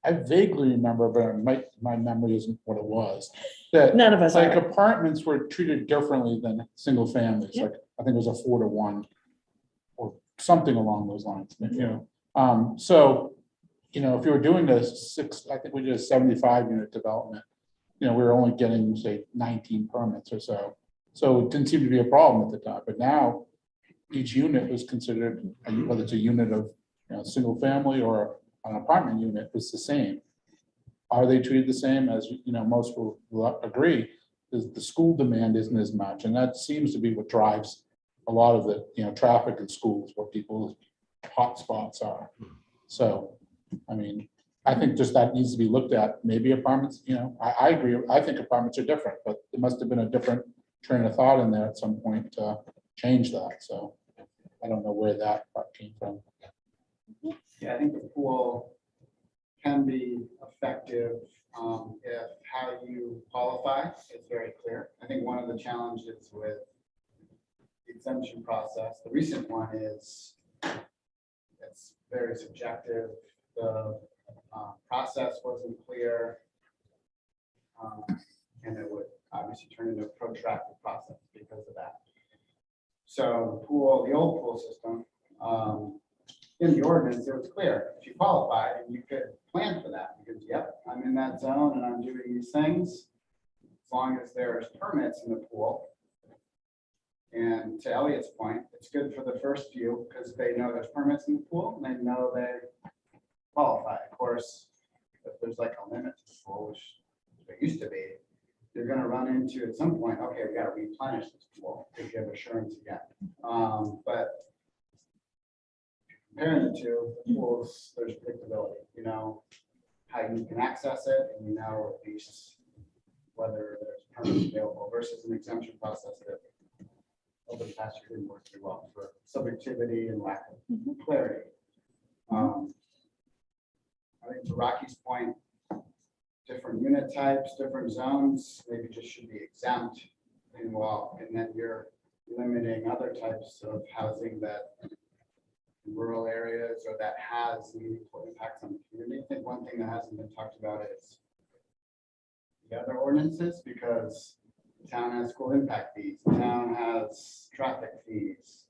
K: I vaguely remember, but my memory isn't what it was. That
A: none of us
K: like
A: are.
K: Apartments were treated differently than single families.
A: Yep.
K: Like I think it was a 4-to-1 or something along those lines. So if you were doing this I think we did a 75 unit development. We were only getting say 19 permits or so. So it didn't seem to be a problem at the time. But now each unit was considered, whether it's a unit of single family or an apartment unit, was the same. Are they treated the same? As most will agree, the school demand isn't as much, and that seems to be what drives a lot of the traffic in schools, what people's hot spots are. So, I mean, I think just that needs to be looked at. Maybe apartments, I agree. I think apartments are different, but there must have been a different train of thought in there at some point to change that. So I don't know where that part came from.
E: Yeah, I think the pool can be effective if how you qualify is very clear. I think one of the challenges with the exemption process, the recent one, is it's very subjective. The process wasn't clear, and it would obviously turn into a protracted process because of that. So the old pool system, in the ordinance, it was clear, if you qualified and you could plan for that, because, yep, I'm in that zone and I'm doing these things. As long as there's permits in the pool. And to Elliot's point, it's good for the first few, because they know there's permits in the pool, and they know they qualify. Of course, if there's like a limit to the pool, which there used to be, you're gonna run into at some point, okay, we gotta replenish this pool to give assurance again. But comparing the two, the pools, there's predictability, you know, how you can access it, and you know at least whether there's permits available versus an exemption process that over the past year didn't work too well for subjectivity and lack of clarity. I think to Rocky's point, different unit types, different zones, maybe just should be exempt and well, and then you're limiting other types of housing that in rural areas or that has meaningful impacts on the community. I think one thing that hasn't been talked about is the other ordinances, because the town has school impact fees, the town has traffic fees.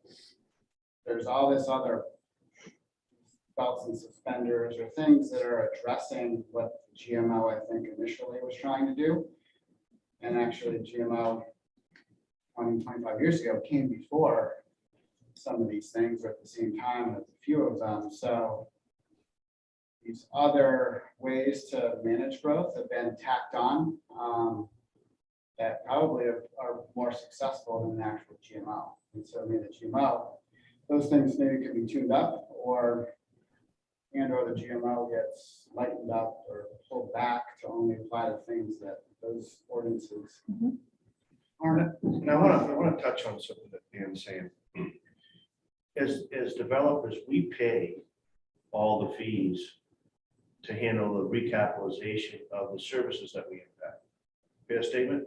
E: There's all this other belts and suspenders or things that are addressing what GMO, I think, initially was trying to do. And actually GMO 20, 25 years ago came before some of these things at the same time with a few of them. So these other ways to manage growth have been tacked on that probably are more successful than the actual GMO. And so maybe the GMO, those things maybe could be tuned up or the GMO gets lightened up or pulled back to only apply to things that those ordinances aren't.
D: And I want to touch on something that Dan's saying. As developers, we pay all the fees to handle the recapitalization of the services that we impact. Fair statement?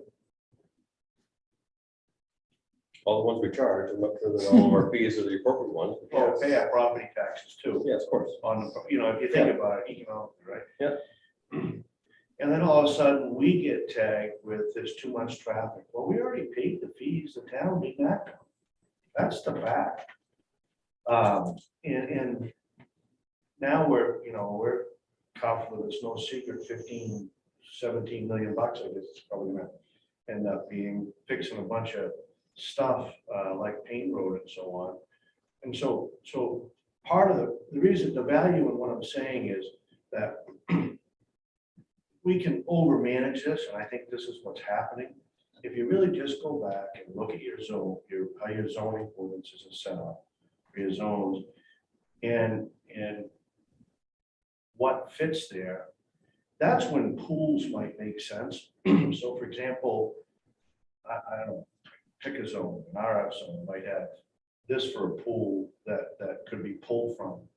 G: All the ones we charge, and look that all of our fees are the appropriate ones.
D: Oh, pay our property taxes too.
G: Yes, of course.
D: On the, you know, if you think about it economically, right?
G: Yeah.
D: And then all of a sudden we get tagged with there's too much traffic. Well, we already paid the fees, the town did that. That's the fact. And now we're confident, it's no secret, 15, 17 million bucks, I guess it's probably gonna end up being fixing a bunch of stuff like Payne Road and so on. And so part of the reason, the value in what I'm saying is that we can over manage this, and I think this is what's happening. If you really just go back and look at your zone, how your zoning ordinances are set up, for your zones, and what fits there, that's when pools might make sense. So for example, I don't know, pick a zone, an RF zone might have this for a pool that could be pulled from,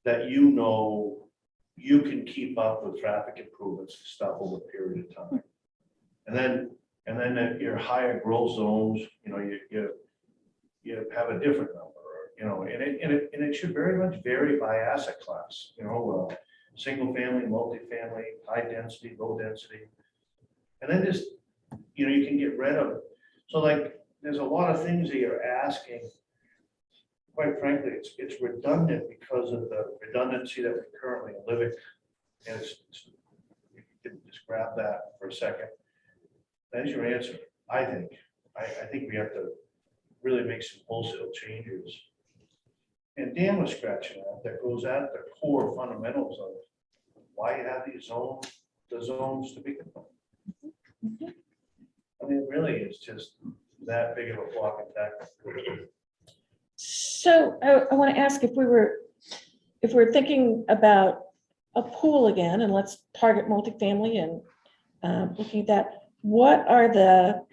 D: that you know you can keep up with traffic improvements and stuff over a period of time. And then at your higher growth zones, you know, you have a different number, you know, and it should very much vary by asset class, you know, single family, multifamily, high density, low density. And then just, you know, you can get rid of it. So like, there's a lot of things that you're asking. Quite frankly, it's redundant because of the redundancy that we're currently living. And you can just grab that for a second. That's your answer, I think. I think we have to really make some wholesale changes. And Dan was scratching that goes at the core fundamentals of why you have these zones, the zones to begin with. I mean, really, it's just that big of a block and tackle.
A: So I want to ask if we're thinking about a pool again, and let's target multifamily and looking at that, what are the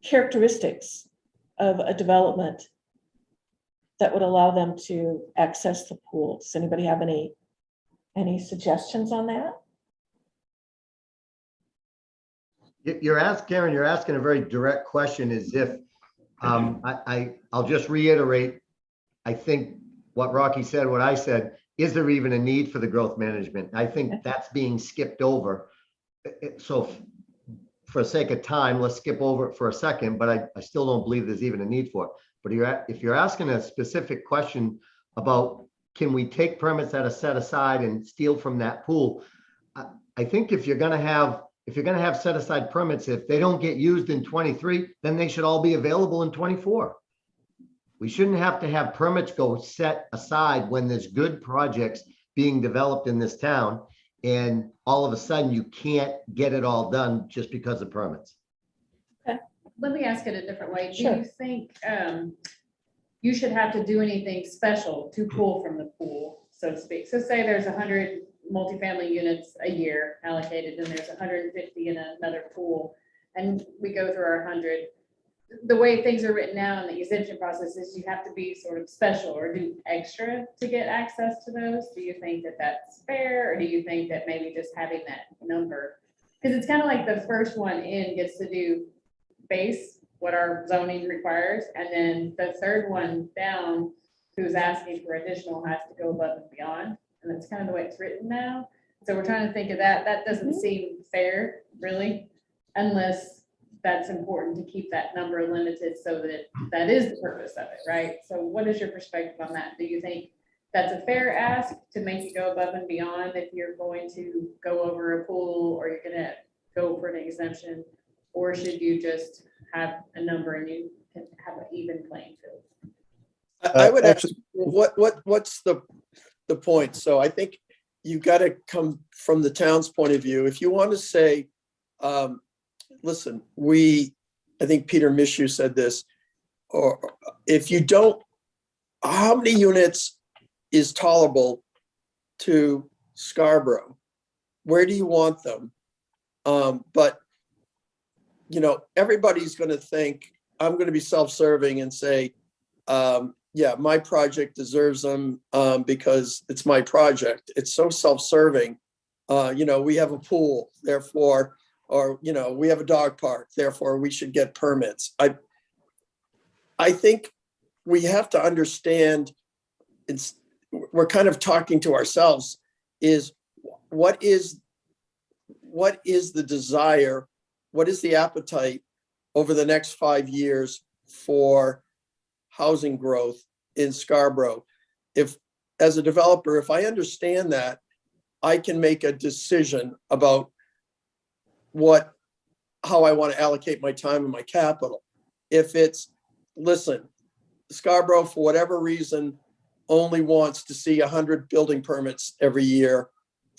A: characteristics of a development that would allow them to access the pool? Does anybody have any suggestions on that?
J: Karen, you're asking a very direct question, as if I'll just reiterate, I think what Rocky said, what I said, is there even a need for the growth management? I think that's being skipped over. So for sake of time, let's skip over it for a second, but I still don't believe there's even a need for it. But if you're asking a specific question about can we take permits that are set aside and steal from that pool? I think if you're gonna have set aside permits, if they don't get used in 23, then they should all be available in 24. We shouldn't have to have permits go set aside when there's good projects being developed in this town. And all of a sudden you can't get it all done just because of permits.
F: Let me ask it a different way. Do
A: Sure.
F: you think you should have to do anything special to pull from the pool, so to speak? So say there's 100 multifamily units a year allocated, and there's 150 in another pool, and we go through our 100. The way things are written now in the exemption process is you have to be sort of special or do extra to get access to those. Do you think that that's fair, or do you think that maybe just having that number? Because it's kind of like the first one in gets to do base what our zoning requires, and then the third one down who's asking for additional has to go above and beyond. And that's kind of the way it's written now. So we're trying to think of that. That doesn't seem fair, really, unless that's important to keep that number limited so that that is the purpose of it, right? So what is your perspective on that? Do you think that's a fair ask to make you go above and beyond if you're going to go over a pool or you're gonna go for an exemption? Or should you just have a number and you can have an even playing field?
L: I would ask, what's the point? So I think you've got to come from the town's point of view. If you want to say, listen, I think Peter Mishu said this, or if you don't, how many units is tolerable to Scarborough? Where do you want them? But everybody's going to think, I'm going to be self-serving and say, yeah, my project deserves them because it's my project. It's so self-serving. We have a pool, therefore, or, we have a dog park, therefore we should get permits. I think we have to understand, we're kind of talking to ourselves, is what is the desire? What is the appetite over the next 5 years for housing growth in Scarborough? If, as a developer, if I understand that, I can make a decision about how I want to allocate my time and my capital. If it's, listen, Scarborough, for whatever reason, only wants to see 100 building permits every year,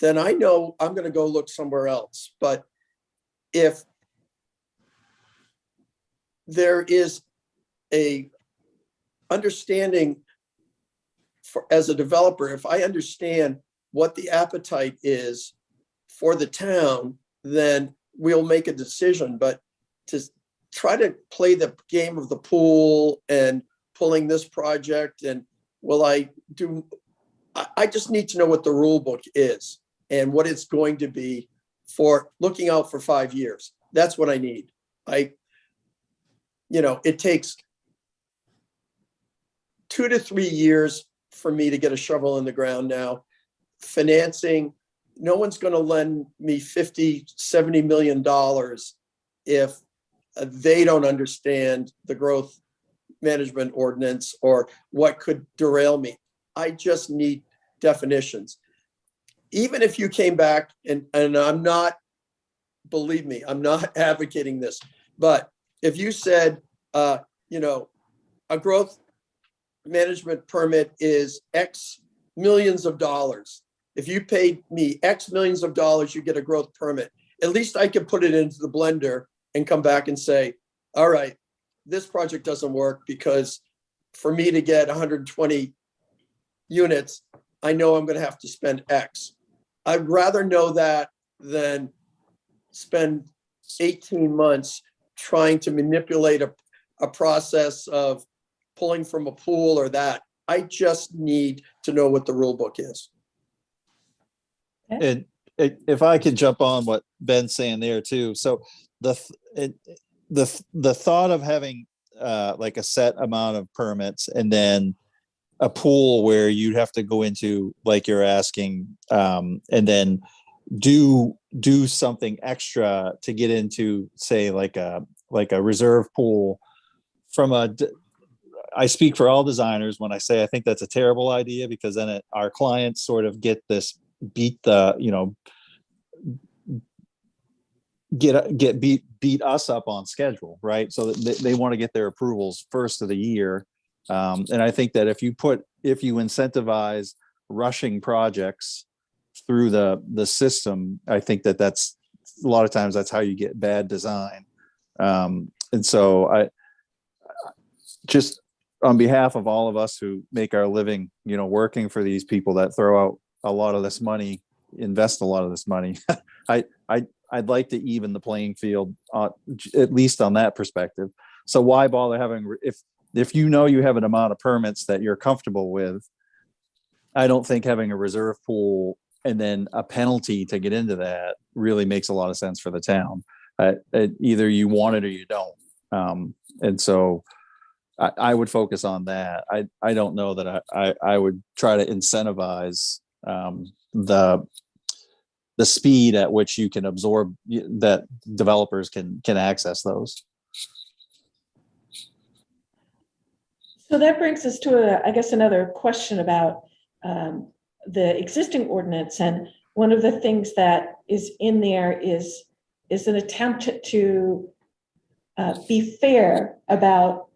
L: then I know I'm going to go look somewhere else. But if there is a understanding as a developer, if I understand what the appetite is for the town, then we'll make a decision. But to try to play the game of the pool and pulling this project, and I just need to know what the rule book is and what it's going to be for looking out for 5 years. That's what I need. It takes 2 to 3 years for me to get a shovel in the ground now. Financing, no one's going to lend me $50-70 million if they don't understand the growth management ordinance or what could derail me. I just need definitions. Even if you came back, and I'm not, believe me, I'm not advocating this, but if you said, a growth management permit is X millions of dollars. If you paid me X millions of dollars, you get a growth permit. At least I can put it into the blender and come back and say, all right, this project doesn't work because for me to get 120 units, I know I'm going to have to spend X. I'd rather know that than spend 18 months trying to manipulate a process of pulling from a pool or that. I just need to know what the rule book is.
H: And if I could jump on what Ben's saying there too. So the thought of having like a set amount of permits and then a pool where you'd have to go into, like you're asking, and then do something extra to get into, say, like a reserve pool from I speak for all designers when I say I think that's a terrible idea, because then our clients sort of get this beat us up on schedule, right? So that they want to get their approvals first of the year. And I think that if you incentivize rushing projects through the system, I think that's a lot of times that's how you get bad design. And so I just, on behalf of all of us who make our living, working for these people that throw out a lot of this money, invest a lot of this money, I'd like to even the playing field, at least on that perspective. So why bother having, if you have an amount of permits that you're comfortable with, I don't think having a reserve pool and then a penalty to get into that really makes a lot of sense for the town. Either you want it or you don't. And so I would focus on that. I don't know that I would try to incentivize the speed at which you can absorb, that developers can access those.
A: So that brings us to, I guess, another question about the existing ordinance. And one of the things that is in there is an attempt to be fair about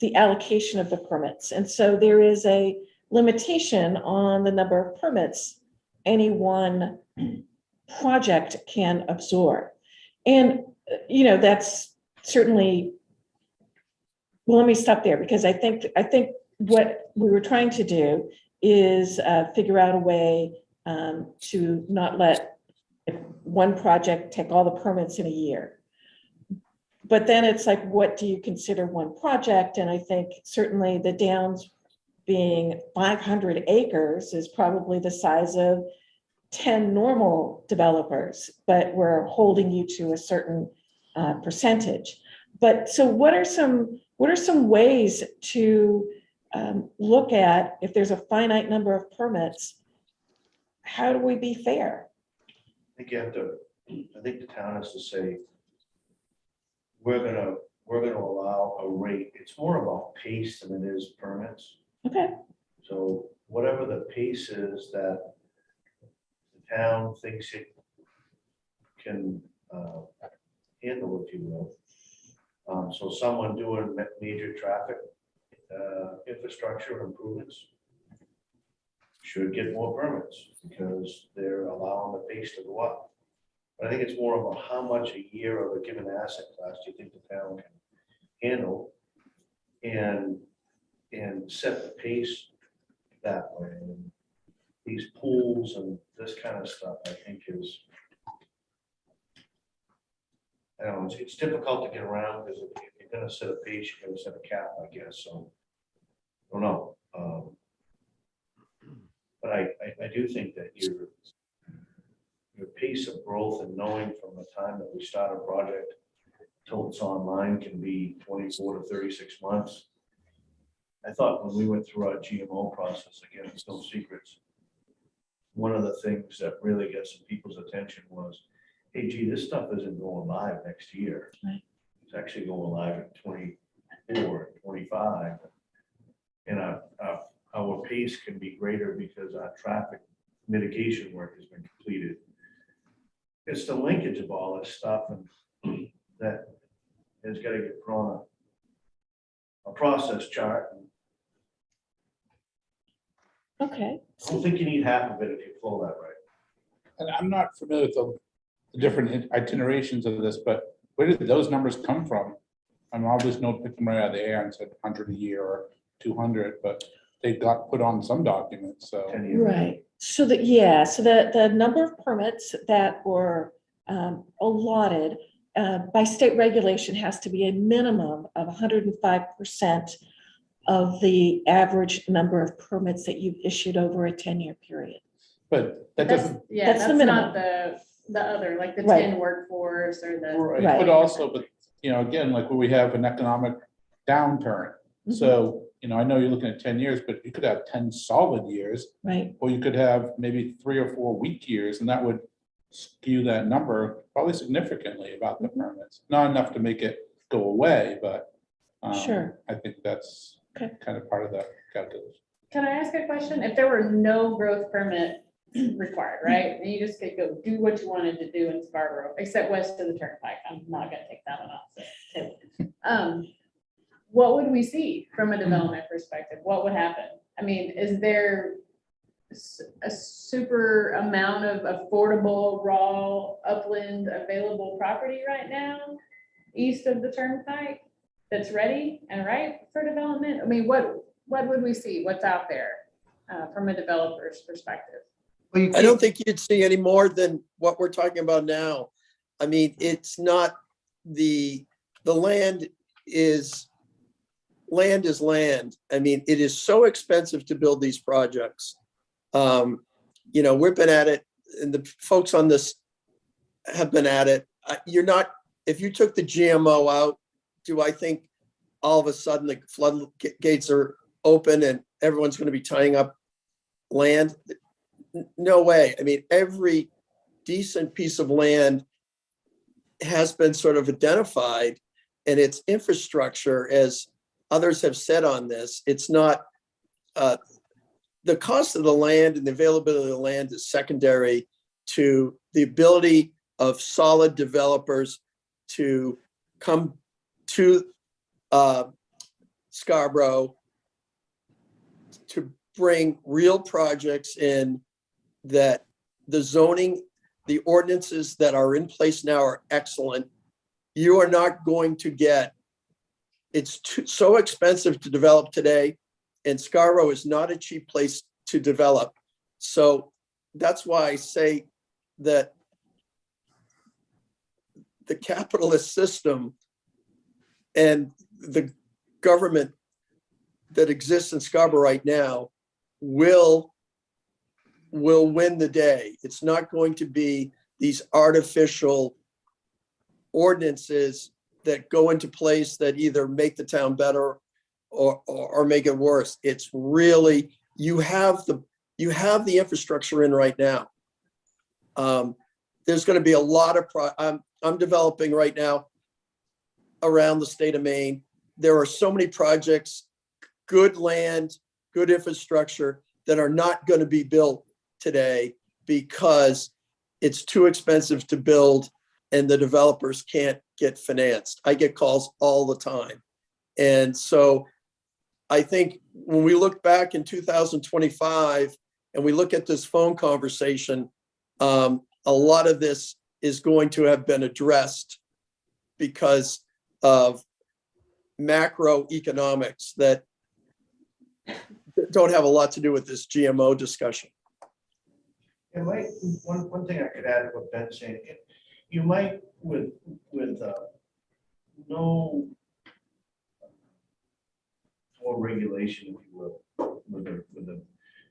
A: the allocation of the permits. And so there is a limitation on the number of permits any one project can absorb. And, that's certainly, well, let me stop there, because I think what we were trying to do is figure out a way to not let one project take all the permits in a year. But then it's like, what do you consider one project? And I think certainly the Downs being 500 acres is probably the size of 10 normal developers, but we're holding you to a certain percentage. But so what are some ways to look at, if there's a finite number of permits, how do we be fair?
D: I think the town has to say, we're gonna allow a rate. It's more about pace than it is permits.
A: Okay.
D: So whatever the pace is that the town thinks it can handle, if you will. So someone doing major traffic infrastructure improvements should get more permits because they're allowing the pace to go up. But I think it's more about how much a year of a given asset class do you think the town can handle, and set the pace that way. And these pools and this kind of stuff, I think is, I don't know, it's difficult to get around, because if you're going to set a pace, you're going to set a cap, I guess. So I don't know. But I do think that your pace of growth and knowing from the time that we start a project till it's online can be 24 to 36 months. I thought when we went through our GMO process, again, it's no secrets, one of the things that really got some people's attention was, hey, gee, this stuff isn't going live next year.
A: Right.
D: It's actually going live in 24, 25. And our pace can be greater because our traffic mitigation work has been completed. It's the linkage of all this stuff, and that has got to get put on a process chart.
A: Okay.
D: I don't think you need half of it if you flow that right.
K: And I'm not familiar with the different itinerations of this, but where did those numbers come from? I'm obviously not picking right out of the air and said 100 a year or 200, but they got put on some documents. So
A: Right. So the number of permits that were allotted by state regulation has to be a minimum of 105% of the average number of permits that you've issued over a 10-year period.
K: But that doesn't.
A: That's the minimum.
F: Not the other, like the
A: Right.
F: 10 workforce or the.
K: Right. But also, again, like when we have an economic downturn.
A: Mhm.
K: So, I know you're looking at 10 years, but you could have 10 solid years.
A: Right.
K: Or you could have maybe 3 or 4 weak years, and that would skew that number probably significantly about the permits. Not enough to make it go away, but
A: Sure.
K: I think that's
A: Okay.
K: kind of part of that calculus.
F: Can I ask a question? If there were no growth permit required, right? And you just could go do what you wanted to do in Scarborough, except west of the turnpike. I'm not gonna take that one off. So, what would we see from a development perspective? What would happen? I mean, is there a super amount of affordable raw upland available property right now east of the turnpike that's ready and ripe for development? I mean, what would we see? What's out there from a developer's perspective?
L: I don't think you'd see any more than what we're talking about now. I mean, it's not the land is land. I mean, it is so expensive to build these projects. You know, we've been at it, and the folks on this have been at it. If you took the GMO out, do I think all of a sudden the floodgates are open and everyone's going to be tying up land? No way. I mean, every decent piece of land has been sort of identified, and its infrastructure, as others have said on this, it's not, the cost of the land and the availability of the land is secondary to the ability of solid developers to come to Scarborough to bring real projects in, that the zoning, the ordinances that are in place now are excellent. You are not going to get, it's so expensive to develop today, and Scarborough is not a cheap place to develop. So that's why I say that the capitalist system and the government that exists in Scarborough right now will win the day. It's not going to be these artificial ordinances that go into place that either make the town better or make it worse. It's really, you have the infrastructure in right now. There's going to be a lot of, I'm developing right now around the state of Maine. There are so many projects, good land, good infrastructure that are not going to be built today because it's too expensive to build and the developers can't get financed. I get calls all the time. And so I think when we look back in 2025 and we look at this phone conversation, a lot of this is going to have been addressed because of macroeconomics that don't have a lot to do with this GMO discussion.
D: And one thing I could add to what Ben's saying, you might with no more regulation, if you will,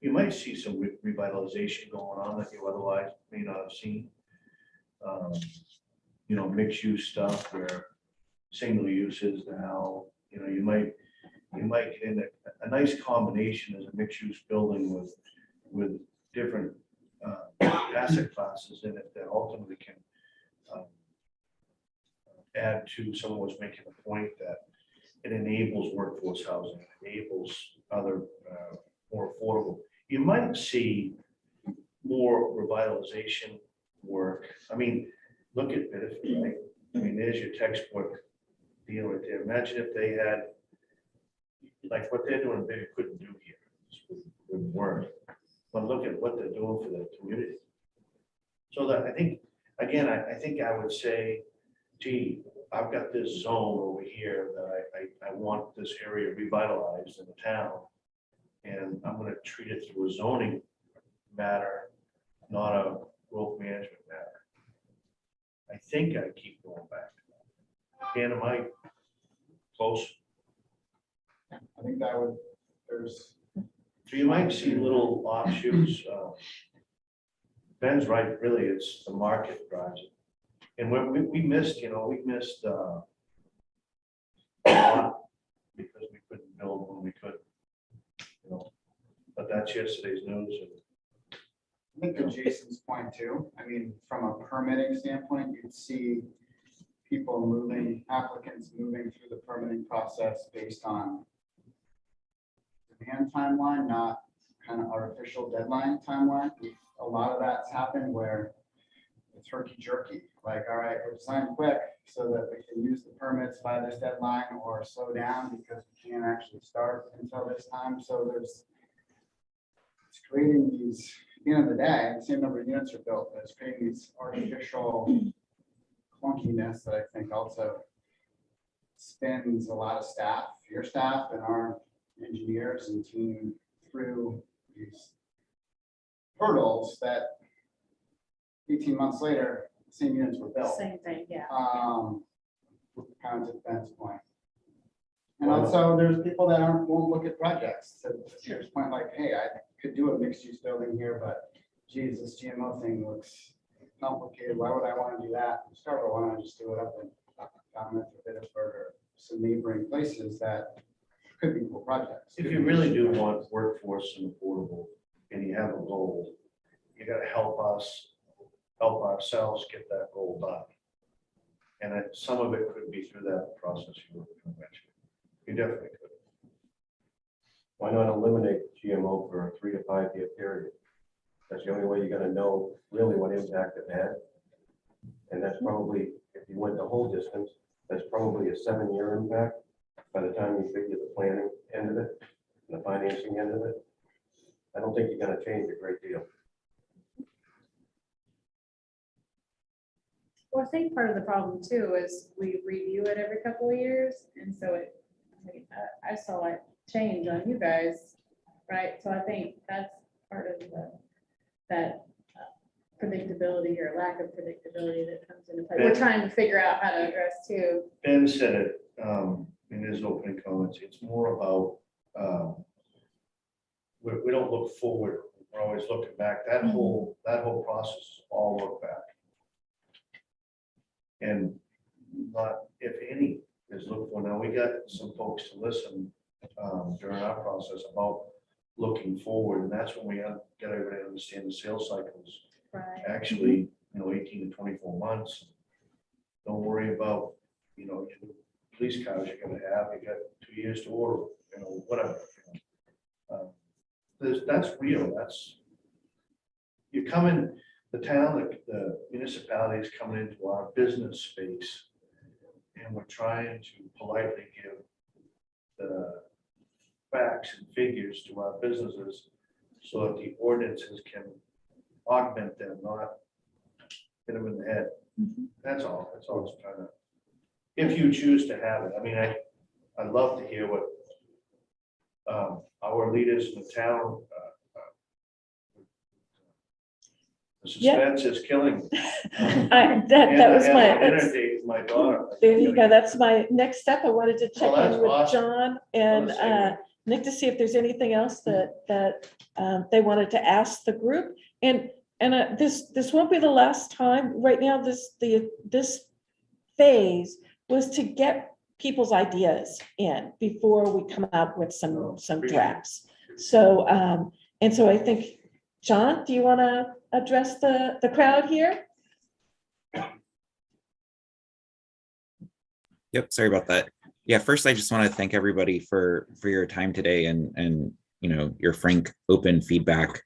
D: you might see some revitalization going on that you otherwise may not have seen. You know, mixed use stuff where single use is now, you know, you might get in a nice combination as a mixed use building with different asset classes in it that ultimately can add to someone was making a point that it enables workforce housing, it enables other more affordable. You might see more revitalization work. I mean, look at Bedford, right? I mean, there's your textbook deal right there. Imagine if they had, like what they're doing, they couldn't do here. This wouldn't work. But look at what they're doing for the community. So that I think, again, I think I would say, gee, I've got this zone over here that I want this area revitalized in the town. And I'm going to treat it through a zoning matter, not a growth management matter. I think I keep going back. Dan, am I close?
E: I think that would, there's.
D: So you might see little offshoots. Ben's right, really, it's the market drives it. And when we missed, you know, we missed a lot because we couldn't build when we could, you know, but that's yesterday's news.
E: I think to Jason's point too, I mean, from a permitting standpoint, you'd see people moving, applicants moving through the permitting process based on demand timeline, not kind of artificial deadline timeline. A lot of that's happened where it's herky jerky, like, all right, we're designing quick so that we can use the permits by this deadline, or slow down because we can't actually start until this time. So it's creating these, at the end of the day, the same number of units are built, but it's creating these artificial clunkiness that I think also spins a lot of staff, your staff and our engineers and team through these hurdles that 18 months later, the same units were built.
F: Same thing, yeah.
E: Kind of to Ben's point. And also there's people that won't look at projects to Stuart's point, like, hey, I could do a mixed use building here, but geez, this GMO thing looks complicated. Why would I want to do that? Scarborough, why don't I just do it up in Falmouth or Biddeford or some neighboring places that could be cool projects.
D: If you really do want workforce and affordable, and you have a goal, you gotta help ourselves get that goal done. And some of it could be through that process you mentioned. You definitely could.
G: Why not eliminate GMO for a 3 to 5 year period? That's the only way you're gonna know really what impact it had. And that's probably, if you went the whole distance, that's probably a 7-year impact by the time you figure the planning end of it, and the financing end of it. I don't think you're gonna change a great deal.
F: Well, I think part of the problem too is we review it every couple of years, and so I saw it change on you guys, right? So I think that's part of that predictability or lack of predictability that comes into play. We're trying to figure out how to address too.
D: Ben said it in his opening comments. It's more about we don't look forward. We're always looking back. That whole process is all look back. And not, if any, is look for. Now, we got some folks to listen during our process about looking forward, and that's when we get everybody to understand the sales cycles.
F: Right.
D: Actually, 18 to 24 months. Don't worry about, your police cars you're gonna have. You got 2 years to order, whatever. That's real. You come in. The town, the municipality is coming into our business space, and we're trying to politely give the facts and figures to our businesses so that the ordinances can augment them, not hit them in the head. That's all. That's all it's trying to. If you choose to have it, I mean, I'd love to hear what our leaders in the town. The suspense is killing me.
A: That was
D: my daughter.
A: There you go. That's my next step. I wanted to check in with
D: awesome.
A: John and Nick to see if there's anything else that they wanted to ask the group. And this won't be the last time. Right now, this phase was to get people's ideas in before we come out with some drafts. So so I think, John, do you want to address the crowd here?
B: Yep, sorry about that. Yeah, first I just want to thank everybody for your time today and your frank, open feedback.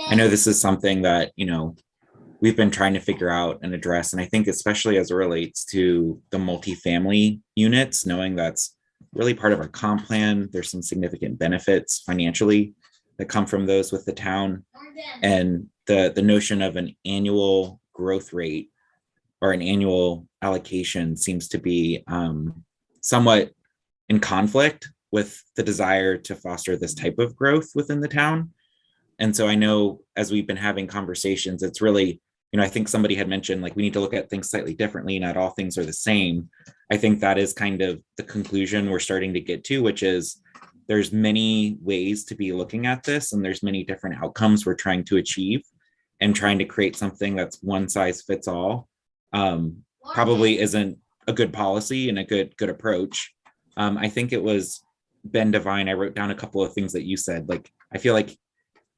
B: I know this is something that we've been trying to figure out and address, and I think especially as it relates to the multifamily units, knowing that's really part of our comp plan. There's some significant benefits financially that come from those with the town, and the notion of an annual growth rate or an annual allocation seems to be somewhat in conflict with the desire to foster this type of growth within the town. And so I know as we've been having conversations, it's really, I think somebody had mentioned, like, we need to look at things slightly differently. Not all things are the same. I think that is kind of the conclusion we're starting to get to, which is there's many ways to be looking at this, and there's many different outcomes we're trying to achieve, and trying to create something that's one size fits all probably isn't a good policy and a good approach. I think it was Ben Devine. I wrote down a couple of things that you said. Like, I feel like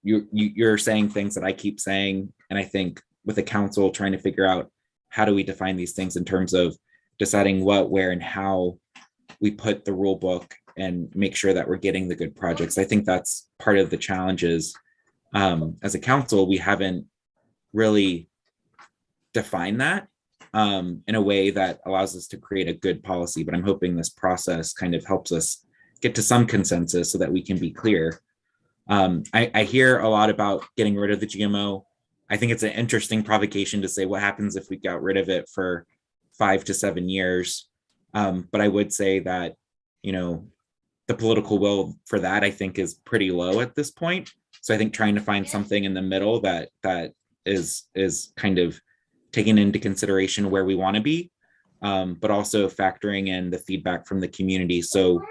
B: you're saying things that I keep saying, and I think with the council trying to figure out how do we define these things in terms of deciding what, where, and how we put the rule book and make sure that we're getting the good projects. I think that's part of the challenges. As a council, we haven't really defined that in a way that allows us to create a good policy, but I'm hoping this process kind of helps us get to some consensus so that we can be clear. I hear a lot about getting rid of the GMO. I think it's an interesting provocation to say what happens if we got rid of it for 5 to 7 years. But I would say that, the political will for that, I think, is pretty low at this point. So I think trying to find something in the middle that is kind of taking into consideration where we want to be, but also factoring in the feedback from the community. So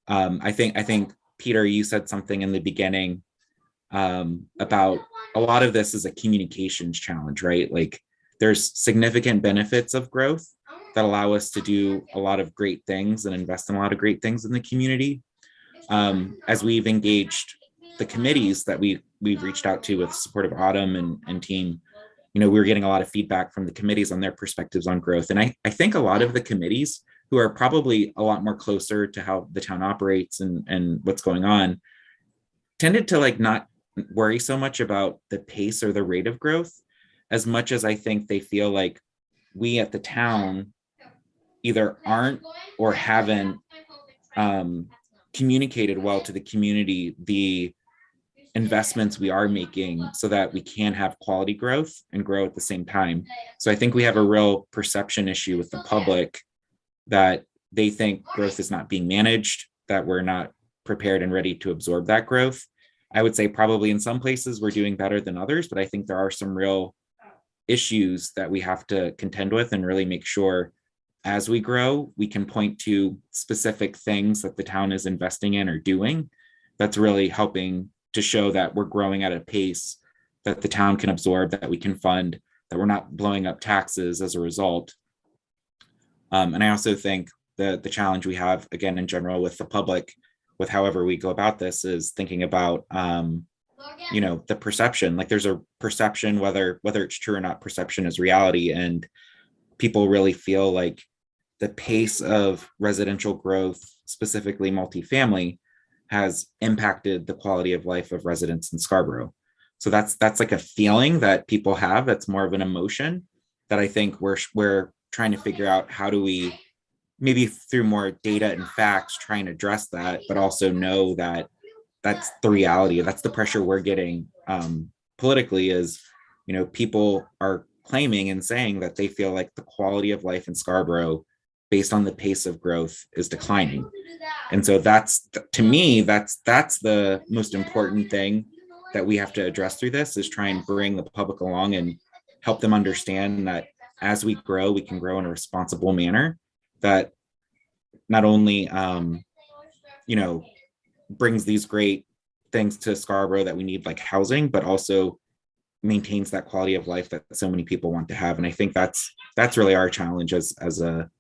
B: I think Peter, you said something in the beginning about a lot of this is a communications challenge, right? Like there's significant benefits of growth that allow us to do a lot of great things and invest in a lot of great things in the community. As we've engaged the committees that we've reached out to with support of Autumn and team, we're getting a lot of feedback from the committees on their perspectives on growth. And I think a lot of the committees who are probably a lot more closer to how the town operates and what's going on tended to like not worry so much about the pace or the rate of growth as much as I think they feel like we at the town either aren't or haven't communicated well to the community the investments we are making so that we can have quality growth and grow at the same time. So I think we have a real perception issue with the public that they think growth is not being managed, that we're not prepared and ready to absorb that growth. I would say probably in some places we're doing better than others, but I think there are some real issues that we have to contend with and really make sure as we grow, we can point to specific things that the town is investing in or doing that's really helping to show that we're growing at a pace that the town can absorb, that we can fund, that we're not blowing up taxes as a result. And I also think the challenge we have, again, in general with the public, with however we go about this, is thinking about, the perception. Like there's a perception, whether it's true or not, perception is reality. And people really feel like the pace of residential growth, specifically multifamily, has impacted the quality of life of residents in Scarborough. So that's like a feeling that people have. That's more of an emotion that I think we're trying to figure out how do we, maybe through more data and facts, try and address that, but also know that that's the reality. That's the pressure we're getting politically is, people are claiming and saying that they feel like the quality of life in Scarborough based on the pace of growth is declining. And so that's, to me, that's the most important thing that we have to address through this, is try and bring the public along and help them understand that as we grow, we can grow in a responsible manner that not only, brings these great things to Scarborough that we need, like housing, but also maintains that quality of life that so many people want to have. And I think that's really our challenge as a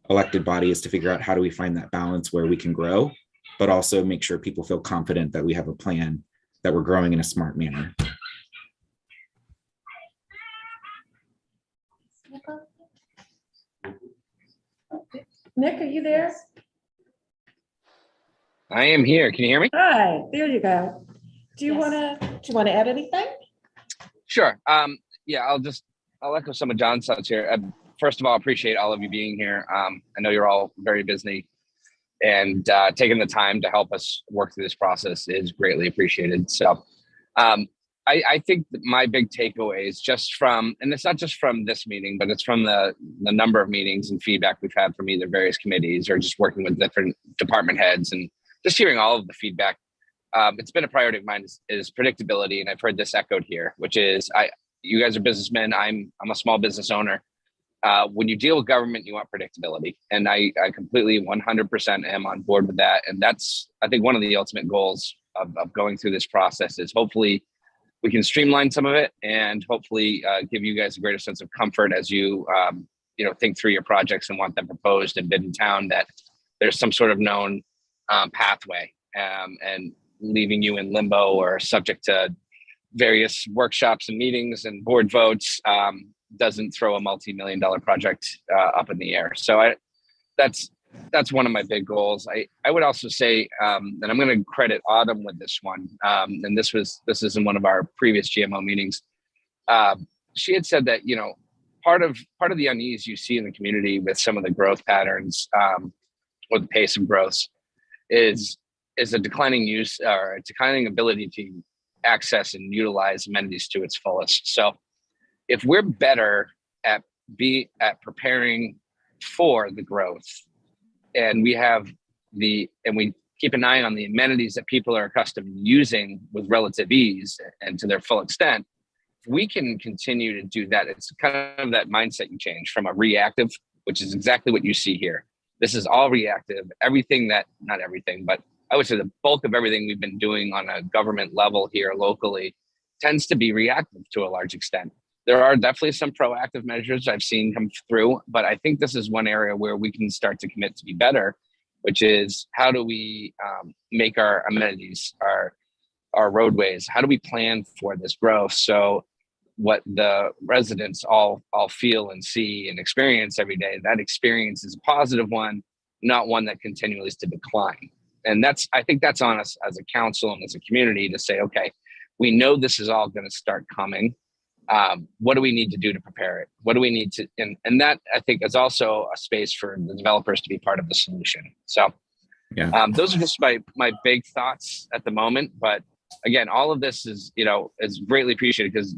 B: elected body, is to figure out how do we find that balance where we can grow, but also make sure people feel confident that we have a plan, that we're growing in a smart manner.
A: Nick, are you there?
O: I am here. Can you hear me?
A: Hi, there you go. Do you want to add anything?
O: Sure. Yeah, I'll echo some of John's thoughts here. First of all, appreciate all of you being here. I know you're all very busy, and taking the time to help us work through this process is greatly appreciated. So I think that my big takeaway is just from, and it's not just from this meeting, but it's from the number of meetings and feedback we've had from either various committees or just working with different department heads and just hearing all of the feedback. It's been a priority of mine is predictability. And I've heard this echoed here, which is you guys are businessmen. I'm a small business owner. When you deal with government, you want predictability. And I completely 100% am on board with that. And that's, I think, one of the ultimate goals of going through this process is hopefully we can streamline some of it and hopefully give you guys a greater sense of comfort as you, think through your projects and want them proposed and bid in town, that there's some sort of known pathway, and leaving you in limbo or subject to various workshops and meetings and board votes doesn't throw a multi-million-dollar project up in the air. So that's that's one of my big goals. I would also say, and I'm going to credit Autumn with this one. And this is in one of our previous GMO meetings. She had said that, part of the unease you see in the community with some of the growth patterns, or the pace of growth is a declining use or a declining ability to access and utilize amenities to its fullest. So if we're better at preparing for the growth, and we keep an eye on the amenities that people are accustomed to using with relative ease and to their full extent, we can continue to do that. It's kind of that mindset you change from a reactive, which is exactly what you see here. This is all reactive. Not everything, but I would say the bulk of everything we've been doing on a government level here locally tends to be reactive to a large extent. There are definitely some proactive measures I've seen come through, but I think this is one area where we can start to commit to be better, which is how do we make our amenities, our roadways, how do we plan for this growth? So what the residents all feel and see and experience every day, that experience is a positive one, not one that continues to decline. And I think that's on us as a council and as a community to say, okay, we know this is all going to start coming. What do we need to do to prepare it? What do we need to, and that I think is also a space for the developers to be part of the solution. So
B: yeah,
O: those are just my big thoughts at the moment. But again, all of this is greatly appreciated because,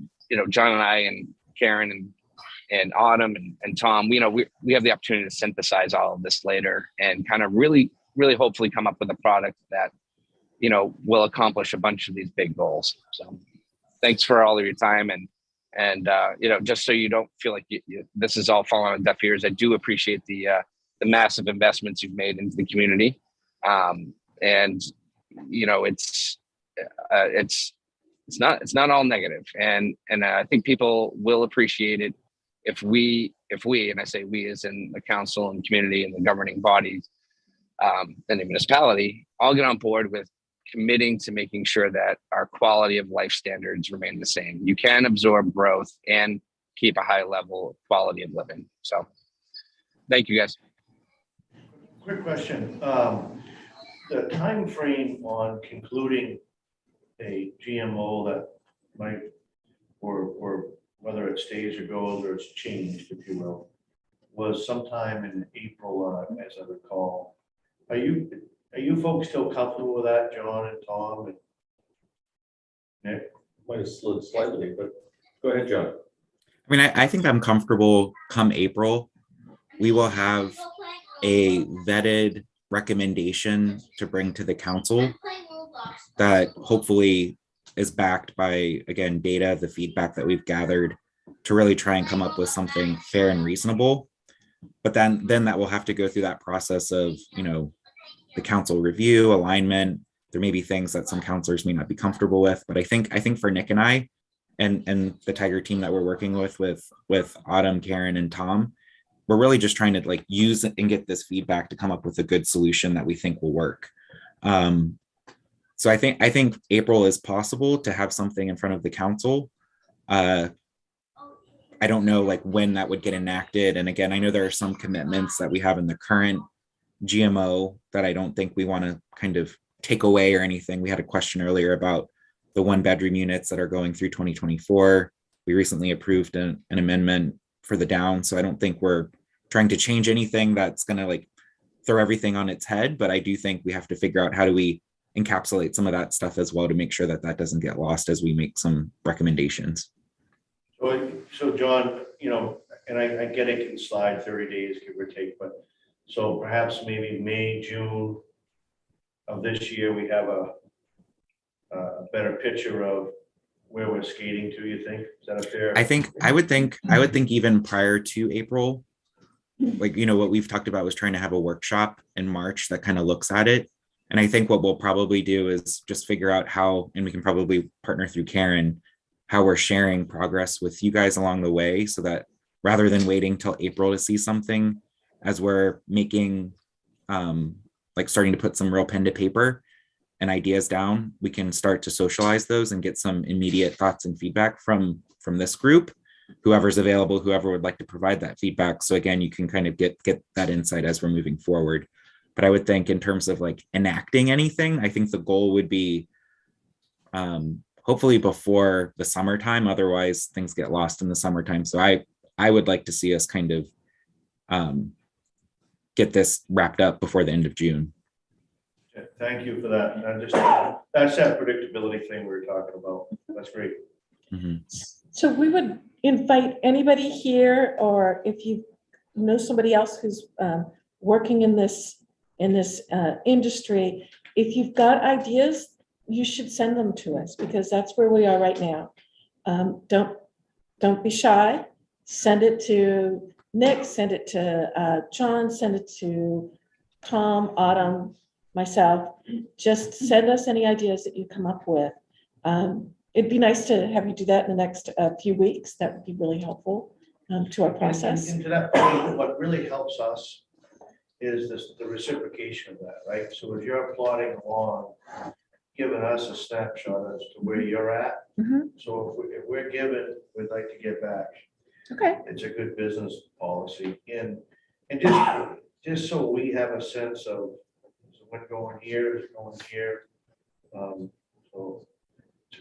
O: John and I and Karen and Autumn and Tom, we have the opportunity to synthesize all of this later and kind of really, really hopefully come up with a product that, will accomplish a bunch of these big goals. So thanks for all of your time. And just so you don't feel like this is all falling on deaf ears, I do appreciate the massive investments you've made into the community. It's not all negative, and I think people will appreciate it if we, and I say we as in the council and community and the governing bodies, and the municipality, all get on board with committing to making sure that our quality of life standards remain the same. You can absorb growth and keep a high level of quality of living. So thank you, guys.
D: Quick question. The time frame on concluding a GMO that might, or whether it stays or goes or it's changed, if you will, was sometime in April, as I recall. Are you folks still comfortable with that, John and Tom and Nick?
G: Might have slid slightly, but go ahead, John.
B: I mean, I think I'm comfortable come April. We will have a vetted recommendation to bring to the council that hopefully is backed by, again, data, the feedback that we've gathered to really try and come up with something fair and reasonable. But then that will have to go through that process of, the council review, alignment. There may be things that some councilors may not be comfortable with, but I think for Nick and I and the Tiger team that we're working with Autumn, Karen, and Tom, we're really just trying to use and get this feedback to come up with a good solution that we think will work. So I think April is possible to have something in front of the council. I don't know when that would get enacted. And again, I know there are some commitments that we have in the current GMO that I don't think we want to kind of take away or anything. We had a question earlier about the 1-bedroom units that are going through 2024. We recently approved an amendment for the down. So I don't think we're trying to change anything that's going to throw everything on its head. But I do think we have to figure out how do we encapsulate some of that stuff as well to make sure that doesn't get lost as we make some recommendations.
D: So John, and I get it can slide 30 days, give or take, but so perhaps maybe May, June of this year, we have a better picture of where we're skating to, you think? Is that a fair?
B: I would think even prior to April, what we've talked about was trying to have a workshop in March that kind of looks at it. And I think what we'll probably do is just figure out how, and we can probably partner through Karen, how we're sharing progress with you guys along the way so that rather than waiting till April to see something, as we're making, starting to put some real pen to paper and ideas down, we can start to socialize those and get some immediate thoughts and feedback from this group. whoever's available, whoever would like to provide that feedback. So again, you can kind of get that insight as we're moving forward. But I would think in terms of like enacting anything, I think the goal would be hopefully before the summertime. Otherwise, things get lost in the summertime. So I would like to see us kind of get this wrapped up before the end of June.
D: Yeah, thank you for that. And that's that predictability thing we were talking about. That's great.
B: Mm-hmm.
A: So we would invite anybody here, or if you know somebody else who's working in this industry, if you've got ideas, you should send them to us, because that's where we are right now. Don't be shy. Send it to Nick, send it to John, send it to Tom, Autumn, myself. Just send us any ideas that you come up with. It'd be nice to have you do that in the next few weeks. That would be really helpful to our process.
D: And to that point, what really helps us is the reciprocation of that, right? So as you're plodding along, giving us a snapshot as to where you're at.
A: Mhm.
D: So if we're given, we'd like to get back.
A: Okay.
D: It's a good business policy, and just so we have a sense of when going here is going here. So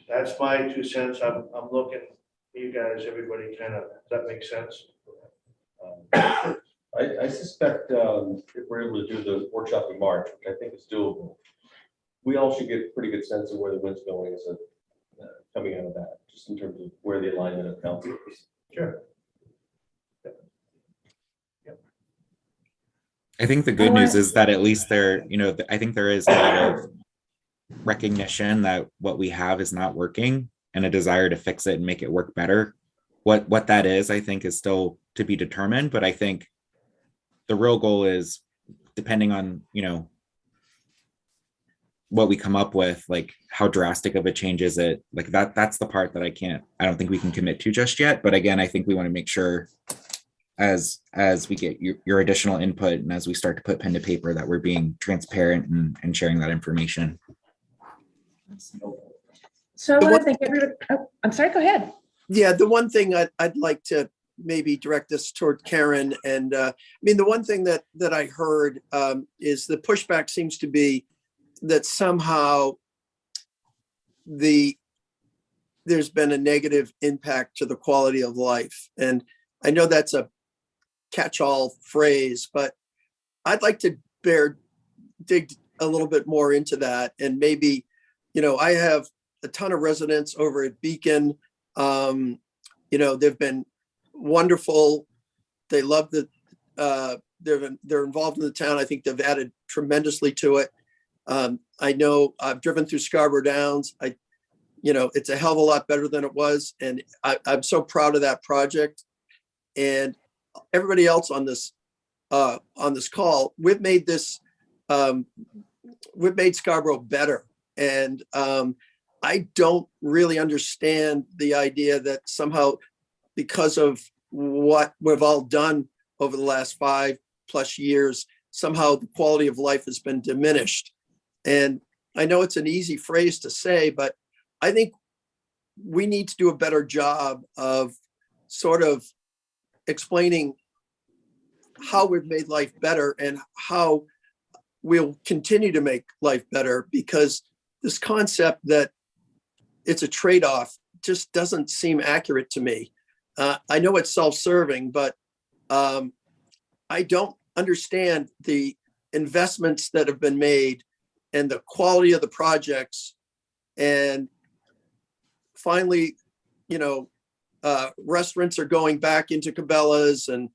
D: that's my 2 cents. I'm looking, you guys, everybody kind of, does that make sense?
G: I suspect if we're able to do the workshop in March, which I think is doable, we all should get a pretty good sense of where the wind's going as coming out of that, just in terms of where the alignment of council is.
D: Sure.
B: I think the good news is that at least there, I think there is a lot of recognition that what we have is not working, and a desire to fix it and make it work better. What that is, I think, is still to be determined, but I think the real goal is, depending on, what we come up with, like how drastic of a change is it, like that's the part that I don't think we can commit to just yet. But again, I think we want to make sure as we get your additional input and as we start to put pen to paper, that we're being transparent and sharing that information.
A: So I want to thank everybody. Oh, I'm sorry, go ahead.
L: Yeah, the one thing I'd like to maybe direct this toward Karen. And I mean, the one thing that I heard is the pushback seems to be that somehow there's been a negative impact to the quality of life. And I know that's a catch-all phrase, but I'd like to dig a little bit more into that. And maybe, I have a ton of residents over at Beacon. They've been wonderful. They love they're involved in the town. I think they've added tremendously to it. I know I've driven through Scarborough Downs. It's a hell of a lot better than it was. And I'm so proud of that project. And everybody else on this call, we've made Scarborough better. And I don't really understand the idea that somehow, because of what we've all done over the last 5+ years, somehow the quality of life has been diminished. And I know it's an easy phrase to say, but I think we need to do a better job of sort of explaining how we've made life better and how we'll continue to make life better, because this concept that it's a trade-off just doesn't seem accurate to me. I know it's self-serving, but I don't understand the investments that have been made and the quality of the projects. And finally, restaurants are going back into Cabela's, and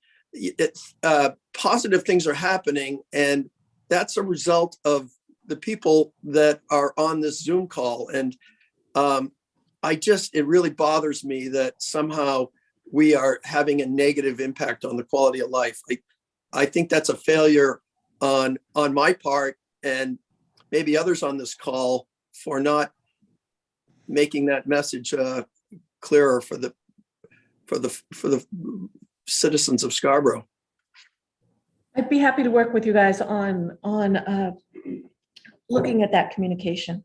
L: positive things are happening. And that's a result of the people that are on this Zoom call. And it really bothers me that somehow we are having a negative impact on the quality of life. I think that's a failure on my part, and maybe others on this call, for not making that message clearer for the citizens of Scarborough.
A: I'd be happy to work with you guys on looking at that communication.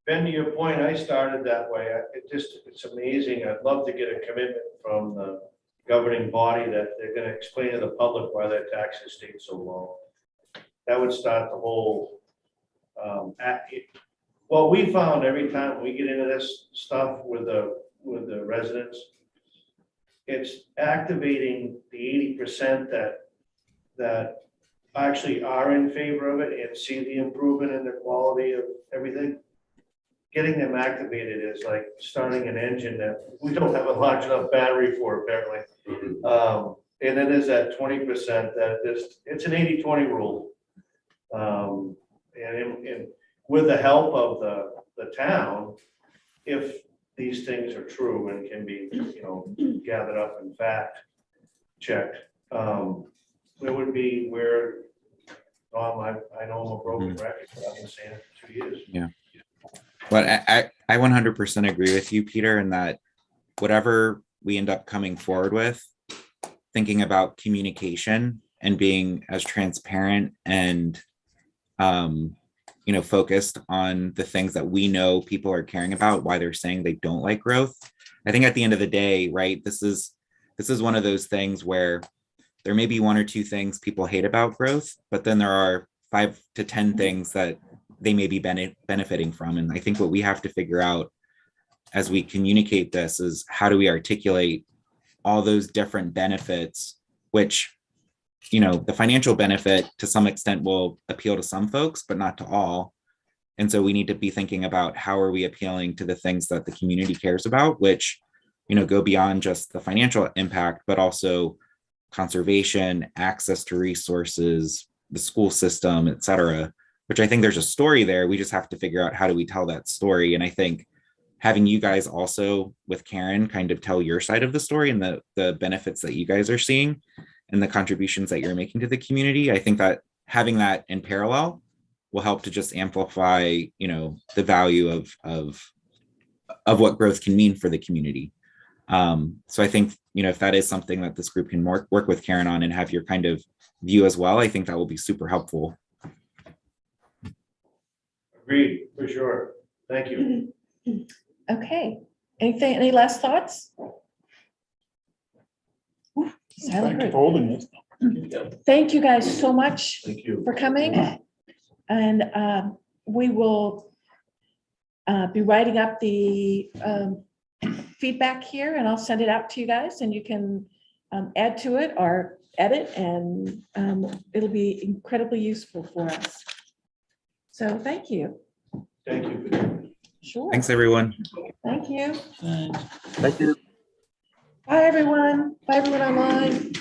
D: Ben, to your point, I started that way. It's amazing. I'd love to get a commitment from the governing body that they're gonna explain to the public why their taxes stayed so low. That would start the whole, well, we found every time we get into this stuff with the residents, it's activating the 80% that actually are in favor of it and see the improvement in the quality of everything. Getting them activated is like starting an engine that we don't have a large enough battery for, apparently. And then there's that 20% that it's an 80-20 rule. And with the help of the town, if these things are true and can be, gathered up and fact checked, it would be where, I know I'm a broken record, but I've been saying it for 2 years.
B: Yeah. But I 100% agree with you, Peter, in that whatever we end up coming forward with, thinking about communication and being as transparent and, focused on the things that we know people are caring about, why they're saying they don't like growth. I think at the end of the day, right, this is one of those things where there may be 1 or 2 things people hate about growth, but then there are 5 to 10 things that they may be benefiting from. And I think what we have to figure out as we communicate this is how do we articulate all those different benefits, which, the financial benefit to some extent will appeal to some folks, but not to all. And so we need to be thinking about how are we appealing to the things that the community cares about, which, go beyond just the financial impact, but also conservation, access to resources, the school system, et cetera, which I think there's a story there. We just have to figure out how do we tell that story. And I think having you guys also with Karen kind of tell your side of the story and the benefits that you guys are seeing and the contributions that you're making to the community, I think that having that in parallel will help to just amplify, the value of what growth can mean for the community. So I think, if that is something that this group can work with Karen on and have your kind of view as well, I think that will be super helpful.
D: Agreed, for sure. Thank you.
A: Okay, any last thoughts? Ooh, silent
K: Thank you
A: group.
K: for holding this.
A: Thank you guys so much
D: Thank you.
A: for coming. And we will be writing up the feedback here, and I'll send it out to you guys, and you can add to it or edit, and it'll be incredibly useful for us. So thank you.
D: Thank you.
A: Sure.
B: Thanks, everyone.
A: Thank you.
P: Thank you.
A: Bye, everyone. Bye, everyone online.